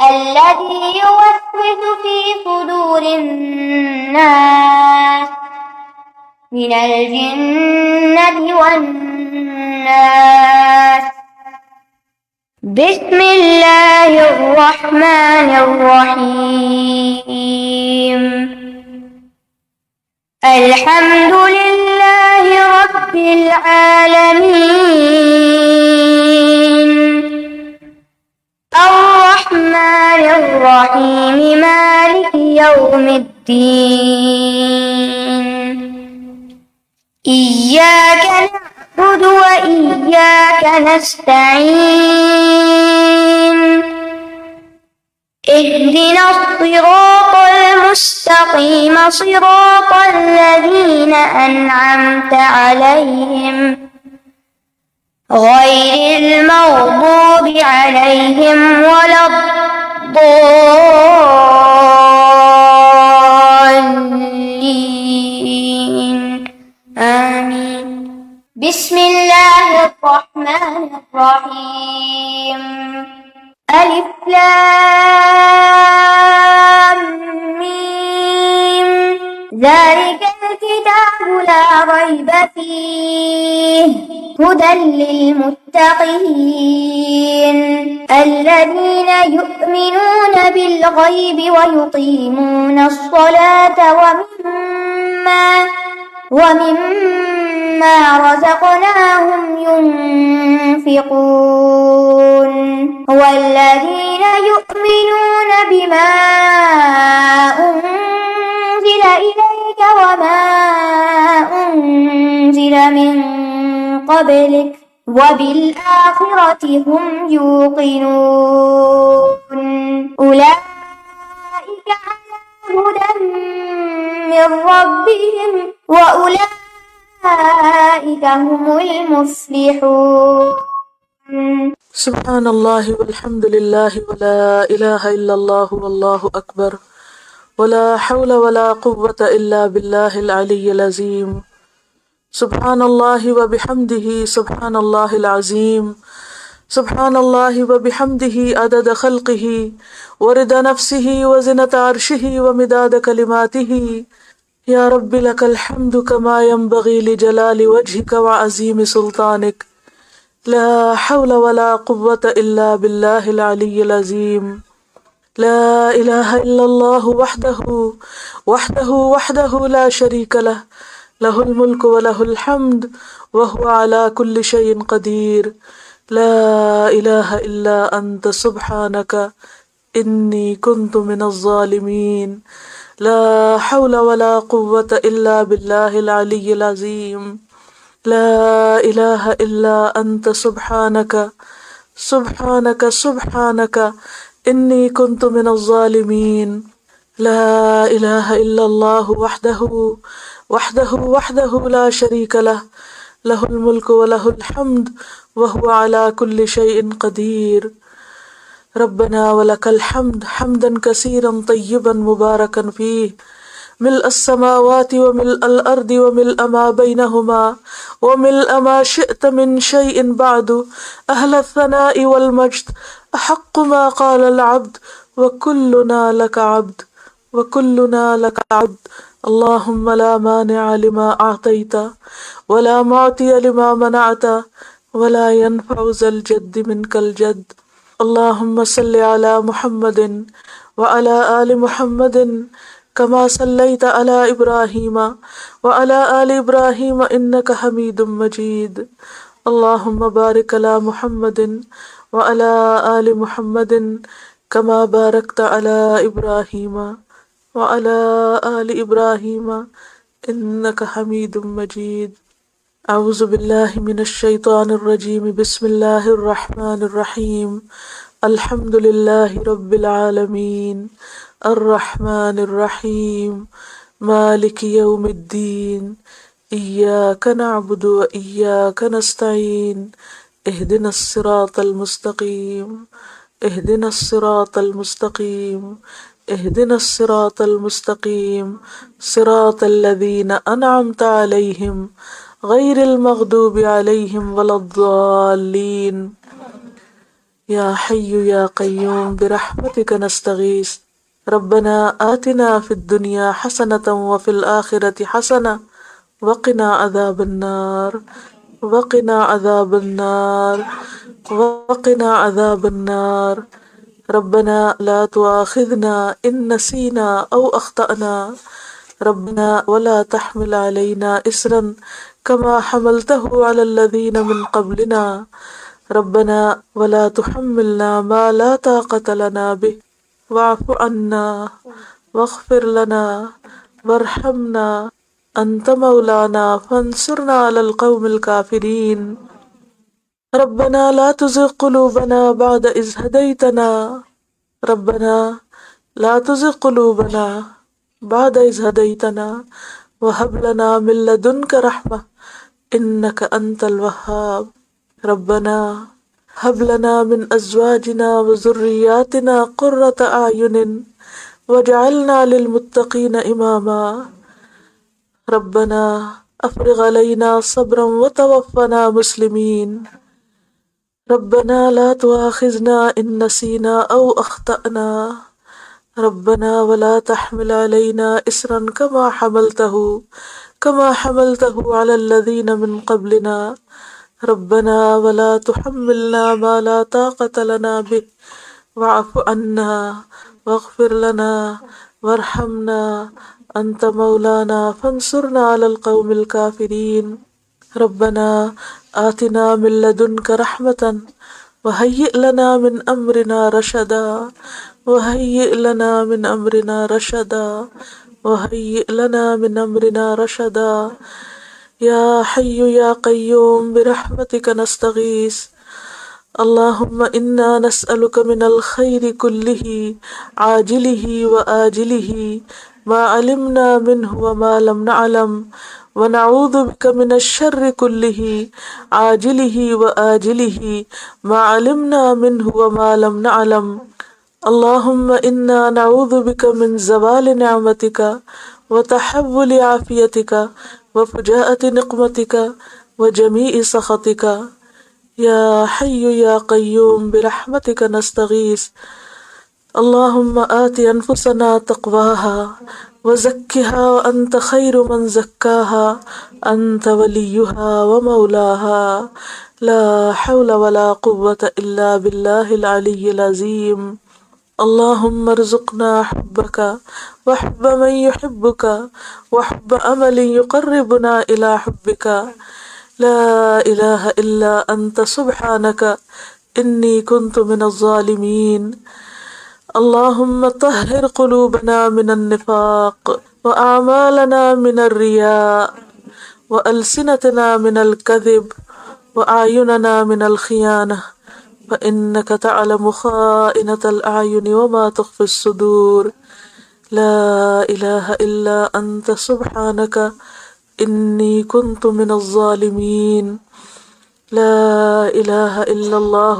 الذي يوسوس في صدور الناس من الجنة والناس. بسم الله الرحمن الرحيم. الحمد لله رب العالمين، الرحمن الرحيم، مالك يوم الدين. إياك نعبد وإياك نستعين. اهدنا الصراط المستقيم، صراط الذين أنعمت عليهم غير المغضوب عليهم ولا الضالين. آمين. بسم الله الرحمن الرحيم. ألف لام ميم. ذلك الكتاب لا ريب فيه هدى للمتقين الذين يؤمنون بالغيب ويقيمون الصلاة ومما رزقناهم ينفقون والذين يؤمنون بما أنزل إليك وما أنزل من قبلك وبالآخرة هم يوقنون أولئك على هدى من ربهم وأولئك هم المفلحون. سبحان الله والحمد لله ولا إله إلا الله والله أكبر ولا حول ولا قوة إلا بالله العلي العظيم. سبحان الله وبحمده سبحان الله العظيم. سبحان اللہ وبحمدہ عدد خلقہ ورضا نفسہ وزنۃ عرشہ ومداد کلماتہ یا رب لک الحمد کما ينبغی لجلال وجہک وعظیم سلطانک لا حول ولا قوة الا باللہ العلی العظیم لا الہ الا اللہ وحدہ لا شریک لہ لہ الملک ولہ الحمد وہو علی کل شیء قدیر لا الہ الا انت سبحانک انی کنت من الظالمین لا حول ولا قوة الا باللہ العلی العظیم لا الہ الا انت سبحانک سبحانک انی کنت من الظالمین لا الہ الا اللہ وحدہ لا شریک لہ لہ الملک ولہ الحمد وہو علی کل شیء قدیر ربنا ولک الحمد حمدا کثیرا طیبا مبارکا فیہ ملء السماوات وملء الارض وملء ما بینہما وملء ما شئت من شیء بعد اہل الثناء والمجد احق ما قال العبد وکلنا لک عبد اللہم لا مانع لما اعطیت ولا معطی لما منعت ولا ينفع ذا الجد منك الجد اللہم صل علی محمد وعلى آل محمد كما صليت على إبراهيم وعلى آل إبراهيم إنك حميد مجيد اللهم بارك على محمد وعلى آل محمد كما باركت على إبراهيم وعلى آل إبراهيم إنك حميد مجيد اعوذ باللہ من الشیطان الرجیم بسم اللہ الرحمن الرحیم الحمد للہ رب العالمین الرحمن الرحیم مالک یوم الدین ایاک نعبد و ایاک نستعین اہدنا الصراط المستقیم اہدنا الصراط المستقیم اہدنا الصراط المستقیم صراط الذین انعمت علیہم غیر المغضوب علیہم ولا الضالین یا حی یا قیوم برحمتک نستغیث ربنا آتنا فی الدنیا حسنة وفی الآخرة حسنة وقنا عذاب النار وقنا عذاب النار وقنا عذاب النار ربنا لا تؤاخذنا ان نسینا او اخطأنا ربنا ولا تحمل علينا إصرا كما حملته على الذين من قبلنا ربنا ولا تحملنا ما لا طاقة لنا به واعف عنا واغفر لنا وارحمنا أنت مولانا فانصرنا على القوم الكافرين ربنا لا تزغ قلوبنا بعد إذ هديتنا ربنا لا تزغ قلوبنا بعد إذ هديتنا وهب لنا من لدنك رحمة إنك أنت الوهاب ربنا هب لنا من أزواجنا وذرياتنا قرة أعين واجعلنا للمتقين إماما ربنا أفرغ علينا صبرا وتوفنا مسلمين ربنا لا تؤاخذنا إن نسينا أو أخطأنا ربنا ولا تحمل علينا إصرا كما حملته على الذين من قبلنا ربنا ولا تحملنا ما لا طاقة لنا به واعف عنا واغفر لنا وارحمنا أنت مولانا فانصرنا على القوم الكافرين ربنا آتنا من لدنك رحمة وهيئ لنا من أمرنا رشدا وهيئ لنا من أمرنا رشدا وهيئ لنا من أمرنا رشدا يا حي يا قيوم برحمتك نستغيث اللهم إنا نسألك من الخير كله عاجله وآجله ما علمنا منه وما لم نعلم ونعوذ بك من الشر كله عاجله وآجله ما علمنا منه وما لم نعلم اللهم إنا نعوذ بك من زوال نعمتك وتحول عافيتك وفجاءة نقمتك وجميع سخطك یا حی یا قیوم برحمتک نستغیث اللہم آت انفسنا تقواها وزکها وانت خیر من زکاها انت ولیها ومولاها لا حول ولا قوة الا باللہ العلی العظیم اللہم ارزقنا حبك وحب من يحبك وحب عمل يقربنا الى حبك لا الہ الا انت سبحانك انی كنت من الظالمین اللہم طہر قلوبنا من النفاق واعمالنا من الرياء والسنتنا من الكذب واعیننا من الخیانة فإنك تعلم خائنة الأعين وما تخفي الصدور لا إله إلا أنت سبحانك إني كنت من الظالمين لا إله إلا الله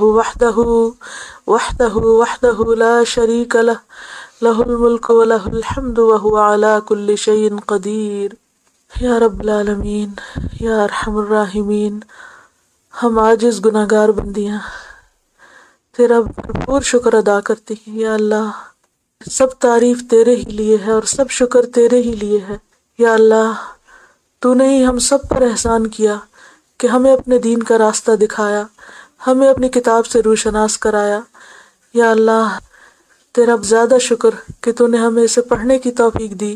وحده لا شريك له له الملك وله الحمد وهو على كل شيء قدير یا رب العالمین یا ارحم الراحمین، ہم عاجز گناہگار بندیاں تیرا بھرپور شکر ادا کرتی ہیں یا اللہ، سب تعریف تیرے ہی لیے ہے اور سب شکر تیرے ہی لیے ہے یا اللہ۔ تو نے ہی ہم سب پر احسان کیا کہ ہمیں اپنے دین کا راستہ دکھایا، ہمیں اپنی کتاب سے روشناس کرایا یا اللہ۔ تیرا زیادہ شکر کہ تو نے ہمیں اسے پڑھنے کی توفیق دی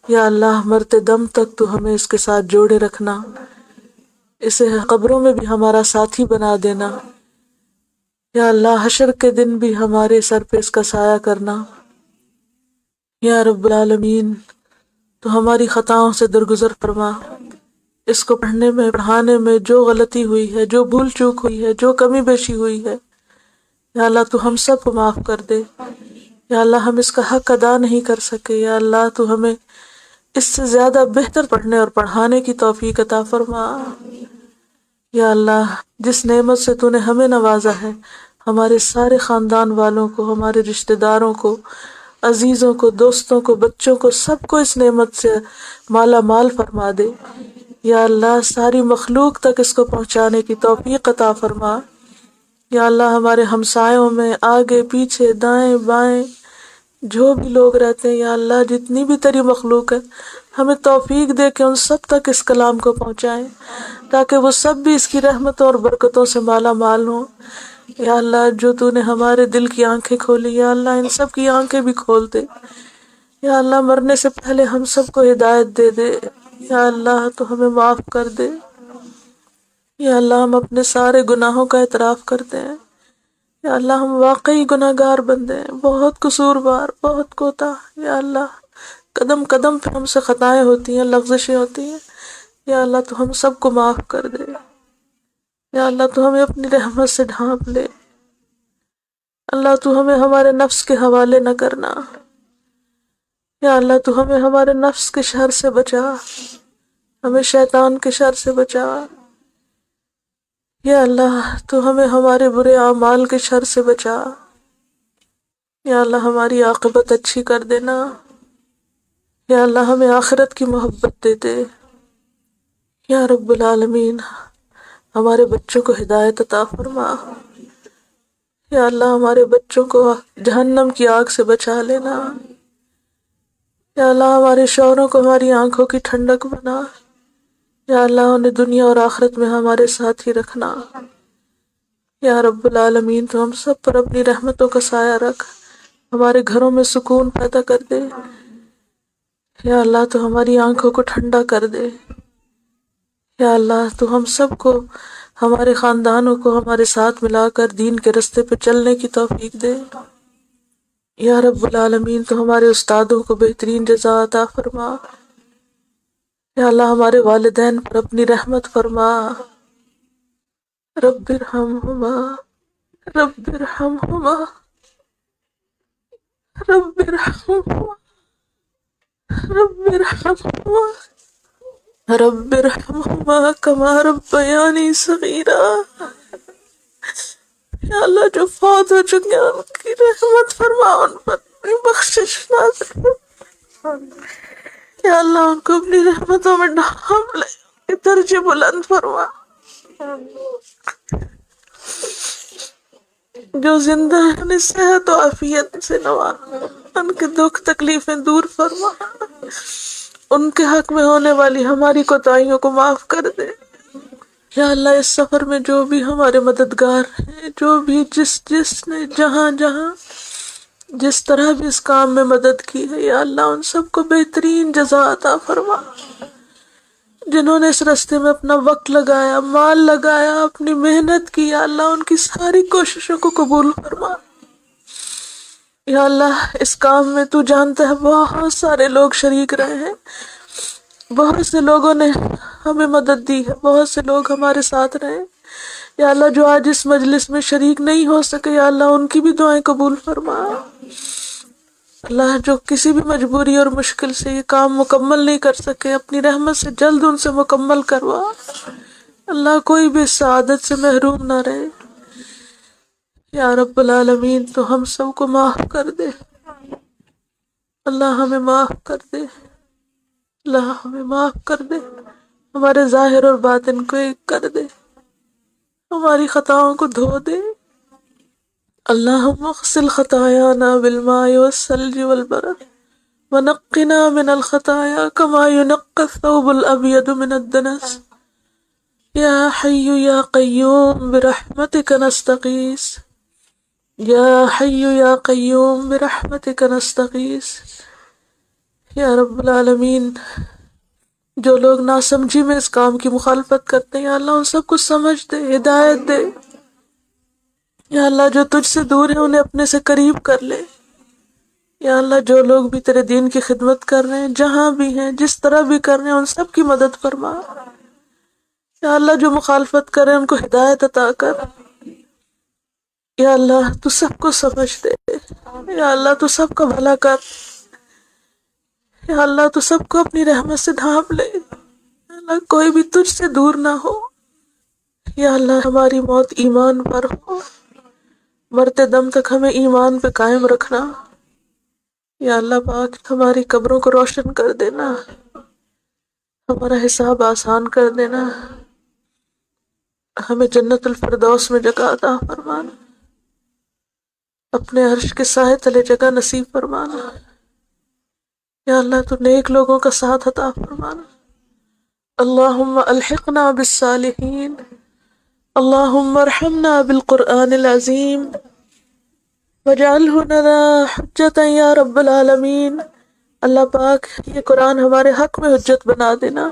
یا اللہ۔ مرتے دم تک تو ہمیں اس کے ساتھ جوڑے رکھنا، اسے قبروں میں بھی ہمارا ساتھی بنا دینا یا اللہ۔ حشر کے دن بھی ہمارے سر پہ اس کا سایہ کرنا یا رب العالمین۔ تو ہماری خطاؤں سے درگزر فرما، اس کو پڑھنے میں پڑھانے میں جو غلطی ہوئی ہے، جو بھول چوک ہوئی ہے، جو کمی بیشی ہوئی ہے یا اللہ تو ہم سب کو معاف کر دے یا اللہ۔ ہم اس کا حق ادا نہیں کر سکے یا اللہ، تو ہمیں اس سے زیادہ بہتر پڑھنے اور پڑھانے کی توفیق عطا فرما یا اللہ۔ جس نعمت سے تو نے ہمیں نوازا ہے، ہمارے سارے خاندان والوں کو، ہمارے رشتہ داروں کو، عزیزوں کو، دوستوں کو، بچوں کو، سب کو اس نعمت سے مالا مال فرما دے یا اللہ۔ ساری مخلوق تک اس کو پہنچانے کی توفیق عطا فرما یا اللہ۔ ہمارے ہمسایوں میں آگے پیچھے دائیں بائیں جو بھی لوگ رہتے ہیں یا اللہ، جتنی بھی تیری مخلوق ہے، ہمیں توفیق دے کہ ان سب تک اس کلام کو پہنچائیں تاکہ وہ سب بھی اس کی رحمتوں اور برکتوں سے مالا مال ہوں یا اللہ۔ جو تو نے ہمارے دل کی آنکھیں کھولی یا اللہ، ان سب کی آنکھیں بھی کھول دے یا اللہ۔ مرنے سے پہلے ہم سب کو ہدایت دے دے یا اللہ، تو ہمیں معاف کر دے یا اللہ۔ ہم اپنے سارے گناہوں کا اعتراف کرتے ہیں یا اللہ۔ ہم واقعی گناہگار بندے ہیں، بہت قصوروار، بہت کوتاہ یا اللہ۔ قدم قدم پہ ہم سے خطائیں ہوتی ہیں، لغزشیں ہوتی ہیں یا اللہ۔ تو ہم سب کو معاف کر دے یا اللہ۔ تو ہمیں اپنی رحمت سے ڈھانپ لے اللہ۔ تو ہمیں ہمارے نفس کے حوالے نہ کرنا یا اللہ۔ تو ہمیں ہمارے نفس کے شر سے بچا، ہمیں شیطان کے شر سے بچا یا اللہ۔ تو ہمیں ہمارے برے اعمال کے شر سے بچا یا اللہ۔ ہماری عاقبت اچھی کر دینا یا اللہ۔ ہمیں آخرت کی محبت دے دے یا رب العالمین۔ ہمارے بچوں کو ہدایت عطا فرما یا اللہ۔ ہمارے بچوں کو جہنم کی آگ سے بچا لینا یا اللہ۔ ہمارے شوہروں کو ہماری آنکھوں کی ٹھنڈک بنا یا اللہ۔ انہیں دنیا اور آخرت میں ہمارے ساتھ ہی رکھنا یا رب العالمین۔ تو ہم سب پر اپنی رحمتوں کا سایہ رکھ، ہمارے گھروں میں سکون پیدا کر دے یا اللہ۔ تو ہماری آنکھوں کو ٹھنڈا کر دے یا اللہ۔ تو ہم سب کو، ہمارے خاندانوں کو ہمارے ساتھ ملا کر دین کے رستے پہ چلنے کی توفیق دے یا رب العالمین۔ تو ہمارے استادوں کو بہترین جزا عطا فرما یا اللہ۔ ہمارے والدین پر اپنی رحمت فرما۔ رب ارحمہما رب ارحمہما رب ارحمہما رب ارحمہما رب ارحمہما کما ربیانی صغیرا یا اللہ۔ جو فوت ہو چکے ہیں ان کی رحمت فرما، ان پر اپنی بخشش نازل فرما یا اللہ۔ ان کو اپنی رحمتوں میں ڈھانپ لے، ان کے درجے بلند فرما جو زندہ ہیں انہیں صحت و عافیت سے نواز، ان کے دکھ تکلیفیں دور فرما، ان کے حق میں ہونے والی ہماری کوتاہیوں کو معاف کر دے۔ یا اللہ اس سفر میں جو بھی ہمارے مددگار ہیں، جو بھی جس نے جہاں جس طرح بھی اس کام میں مدد کی ہے، یا اللہ ان سب کو بہترین جزا عطا فرما۔ جنہوں نے اس راستے میں اپنا وقت لگایا، مال لگایا، اپنی محنت کی، یا اللہ ان کی ساری کوششوں کو قبول فرما۔ یا اللہ اس کام میں تو جانتا ہے بہت سارے لوگ شریک رہے ہیں، بہت سے لوگوں نے ہمیں مدد دی ہے، بہت سے لوگ ہمارے ساتھ رہے۔ یا اللہ جو آج اس مجلس میں شریک نہیں ہو سکے، یا اللہ ان کی بھی دعائیں قبول فرما۔ اللہ جو کسی بھی مجبوری اور مشکل سے یہ کام مکمل نہیں کر سکے، اپنی رحمت سے جلد ان سے مکمل کروا۔ اللہ کوئی بھی اس سعادت سے محروم نہ رہے۔ یا رب العالمین تو ہم سب کو معاف کر دے، اللہ ہمیں معاف کر دے، اللہ ہمیں معاف کر دے، ہمارے ظاہر اور باطن کو ایک کر دے، ہماری خطاؤں کو دھو دے۔ اللہم اغسل خطایانا بالماء والثلج والبرد ونقنا من الخطایا كما ينقى الثوب الابيض من الدنس یا حی یا قیوم برحمتک نستغیث، یا حی یا قیوم برحمتک نستغیث۔ یا رب العالمین جو لوگ ناسمجھی میں اس کام کی مخالفت کرتے ہیں، یا اللہ ان سب کو سمجھ دے، ہدایت دے۔ یا اللہ جو تجھ سے دور ہیں انہیں اپنے سے قریب کر لے۔ یا اللہ جو لوگ بھی تیرے دین کی خدمت کر رہے ہیں، جہاں بھی ہیں، جس طرح بھی کر رہے ہیں، ان سب کی مدد فرما۔ یا اللہ جو مخالفت کر رہے ہیں ان کو ہدایت عطا کر۔ یا اللہ تو سب کو سمجھ دے، یا اللہ تو سب کا بھلا کر، یا اللہ تو سب کو اپنی رحمت سے ڈھانپ لے۔ یا اللہ کوئی بھی تجھ سے دور نہ ہو۔ یا اللہ ہماری موت ایمان پر ہو، مرتے دم تک ہمیں ایمان پہ قائم رکھنا۔ یا اللہ پاک ہماری قبروں کو روشن کر دینا، ہمارا حساب آسان کر دینا، ہمیں جنت الفردوس میں جگہ عطا فرمانا، اپنے عرش کے سائے تلے جگہ نصیب فرمانا۔ یا اللہ تو نیک لوگوں کا ساتھ عطا فرمانا۔ اللہم الحقنا بالصالحین، اللہم ارحمنا بالقرآن العظیم واجعلہ لنا حجتا یا رب العالمین۔ اللہ پاک یہ قرآن ہمارے حق میں حجت بنا دینا،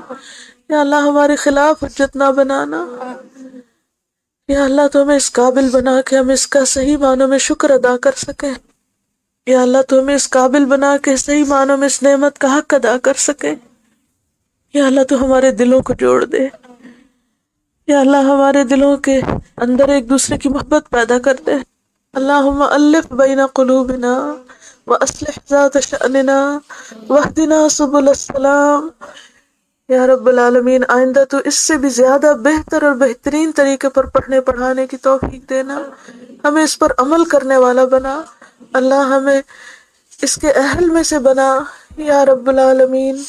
یا اللہ ہمارے خلاف حجت نہ بنانا۔ یا اللہ تو ہمیں اس قابل بنا کے ہم اس کا صحیح معنوں میں شکر ادا کر سکیں۔ یا اللہ تو ہمیں اس قابل بنا کے صحیح معنوں میں اس نعمت کا حق ادا کر سکیں۔ یا اللہ تو ہمارے دلوں کو جوڑ دے، یا اللہ ہمارے دلوں کے اندر ایک دوسرے کی محبت پیدا کر دے۔ اللہم الف بین قلوبنا واصلح ذات شأننا واہدنا سبل السلام۔ یا رب العالمین آئندہ تو اس سے بھی زیادہ بہتر اور بہترین طریقے پر پڑھنے پڑھانے کی توفیق دینا، ہمیں اس پر عمل کرنے والا بنا، اللہ ہمیں اس کے اہل میں سے بنا۔ یا رب العالمین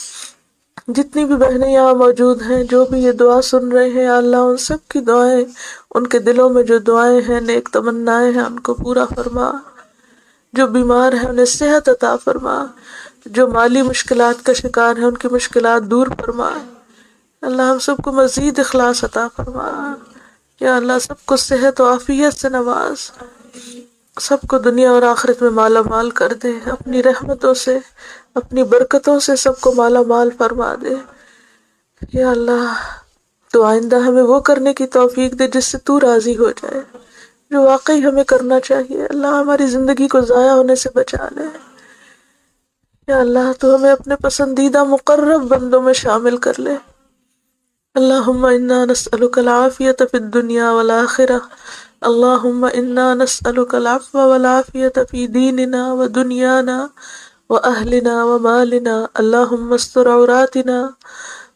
جتنی بھی بہنیں یہاں موجود ہیں، جو بھی یہ دعا سن رہے ہیں، اللہ ان سب کی دعائیں، ان کے دلوں میں جو دعائیں ہیں، نیک تمنائیں ہیں، ان کو پورا فرما۔ جو بیمار ہیں انہیں صحت عطا فرما، جو مالی مشکلات کا شکار ہیں ان کی مشکلات دور فرما۔ اللہ ہم سب کو مزید اخلاص عطا فرما۔ یا اللہ سب کو صحت و عافیت سے نواز، سب کو دنیا اور آخرت میں مالا مال کر دے، اپنی رحمتوں سے، اپنی برکتوں سے سب کو مالا مال فرما دے۔ یا اللہ تو آئندہ ہمیں وہ کرنے کی توفیق دے جس سے تو راضی ہو جائے، جو واقعی ہمیں کرنا چاہیے۔ اللہ ہماری زندگی کو ضائع ہونے سے بچا لے۔ یا اللہ تو ہمیں اپنے پسندیدہ مقرب بندوں میں شامل کر لے۔ اللہم انا نسألک العافیۃ فی الدنیا والآخرہ، اللہم انا نسألک العفو والعافیۃ فی دیننا ودنیانا وأهلنا ومالنا، اللهم استر عوراتنا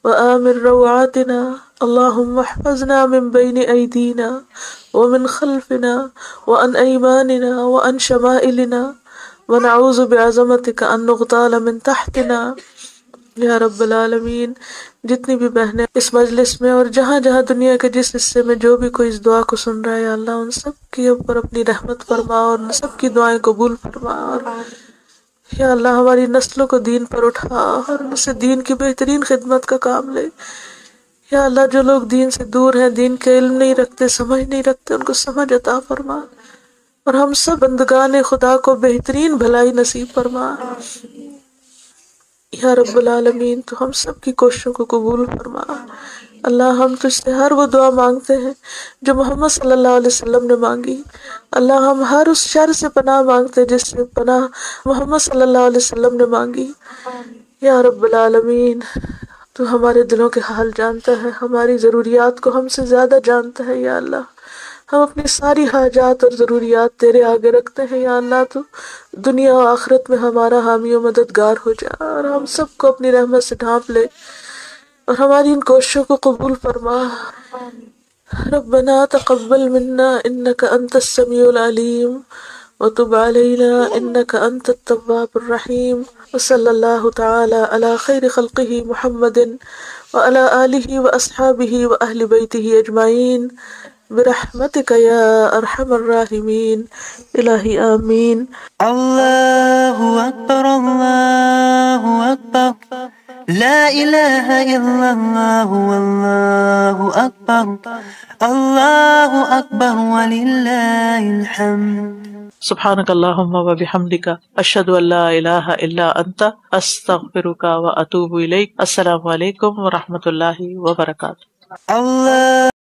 وآمن روعاتنا، اللهم احفظنا من بين أيدينا ومن خلفنا وعن أيماننا وعن شمائلنا، ونعوذ بعظمتك أن نغتال من تحتنا، یا رب العالمین، جتنی بھی بہنیں اس مجلس میں اور جہاں جہاں دنیا کے جس حصے میں جو بھی کوئی اس دعا کو سن رہا ہے، یا اللہ ان سب کے اوپر اپنی رحمت فرما اور ان سب کی دعائیں قبول فرما، اور یا اللہ ہماری نسلوں کو دین پر اٹھا اور ان سے دین کی بہترین خدمت کا کام لے۔ یا اللہ جو لوگ دین سے دور ہیں، دین کے علم نہیں رکھتے، سمجھ نہیں رکھتے، ان کو سمجھ عطا فرما، اور ہم سب بندگان خدا کو بہترین بھلائی نصیب فرما۔ یا رب العالمین تو ہم سب کی کوششوں کو قبول فرما۔ اللہ ہم تجھ سے ہر وہ دعا مانگتے ہیں جو محمد صلی اللہ علیہ وسلم نے مانگی۔ اللہ ہم ہر اس شر سے پناہ مانگتے ہیں جس سے پناہ محمد صلی اللہ علیہ وسلم نے مانگی۔ یا رب العالمین تو ہمارے دلوں کے حال جانتا ہے، ہماری ضروریات کو ہم سے زیادہ جانتا ہے۔ یا اللہ ہم اپنی ساری حاجات اور ضروریات تیرے آگے رکھتے ہیں۔ یا اللہ تو دنیا و آخرت میں ہمارا حامی و مددگار ہو جا، اور ہم سب کو اپنی رحمت سے ڈھانپ لے اور ہماری ان کوششوں کو قبول فرما۔ ربنا تقبل منا انك انت السميع العليم وتب علينا انك انت التواب الرحيم، وصلى الله تعالى على خير خلقه محمد وعلى آله وأصحابه وأهل بيته أجمعين برحمتك يا أرحم الراحمين إلهي آمين۔ الله أكبر الله أكبر لا إله إلا الله والله أكبر الله أكبر ولله الحمد۔ سبحانك اللهم وبحمدك أشهد أن لا إله إلا أنت أستغفرك وأتوب إليك۔ السلام علیکم ورحمۃ اللہ وبرکاتہ۔ الله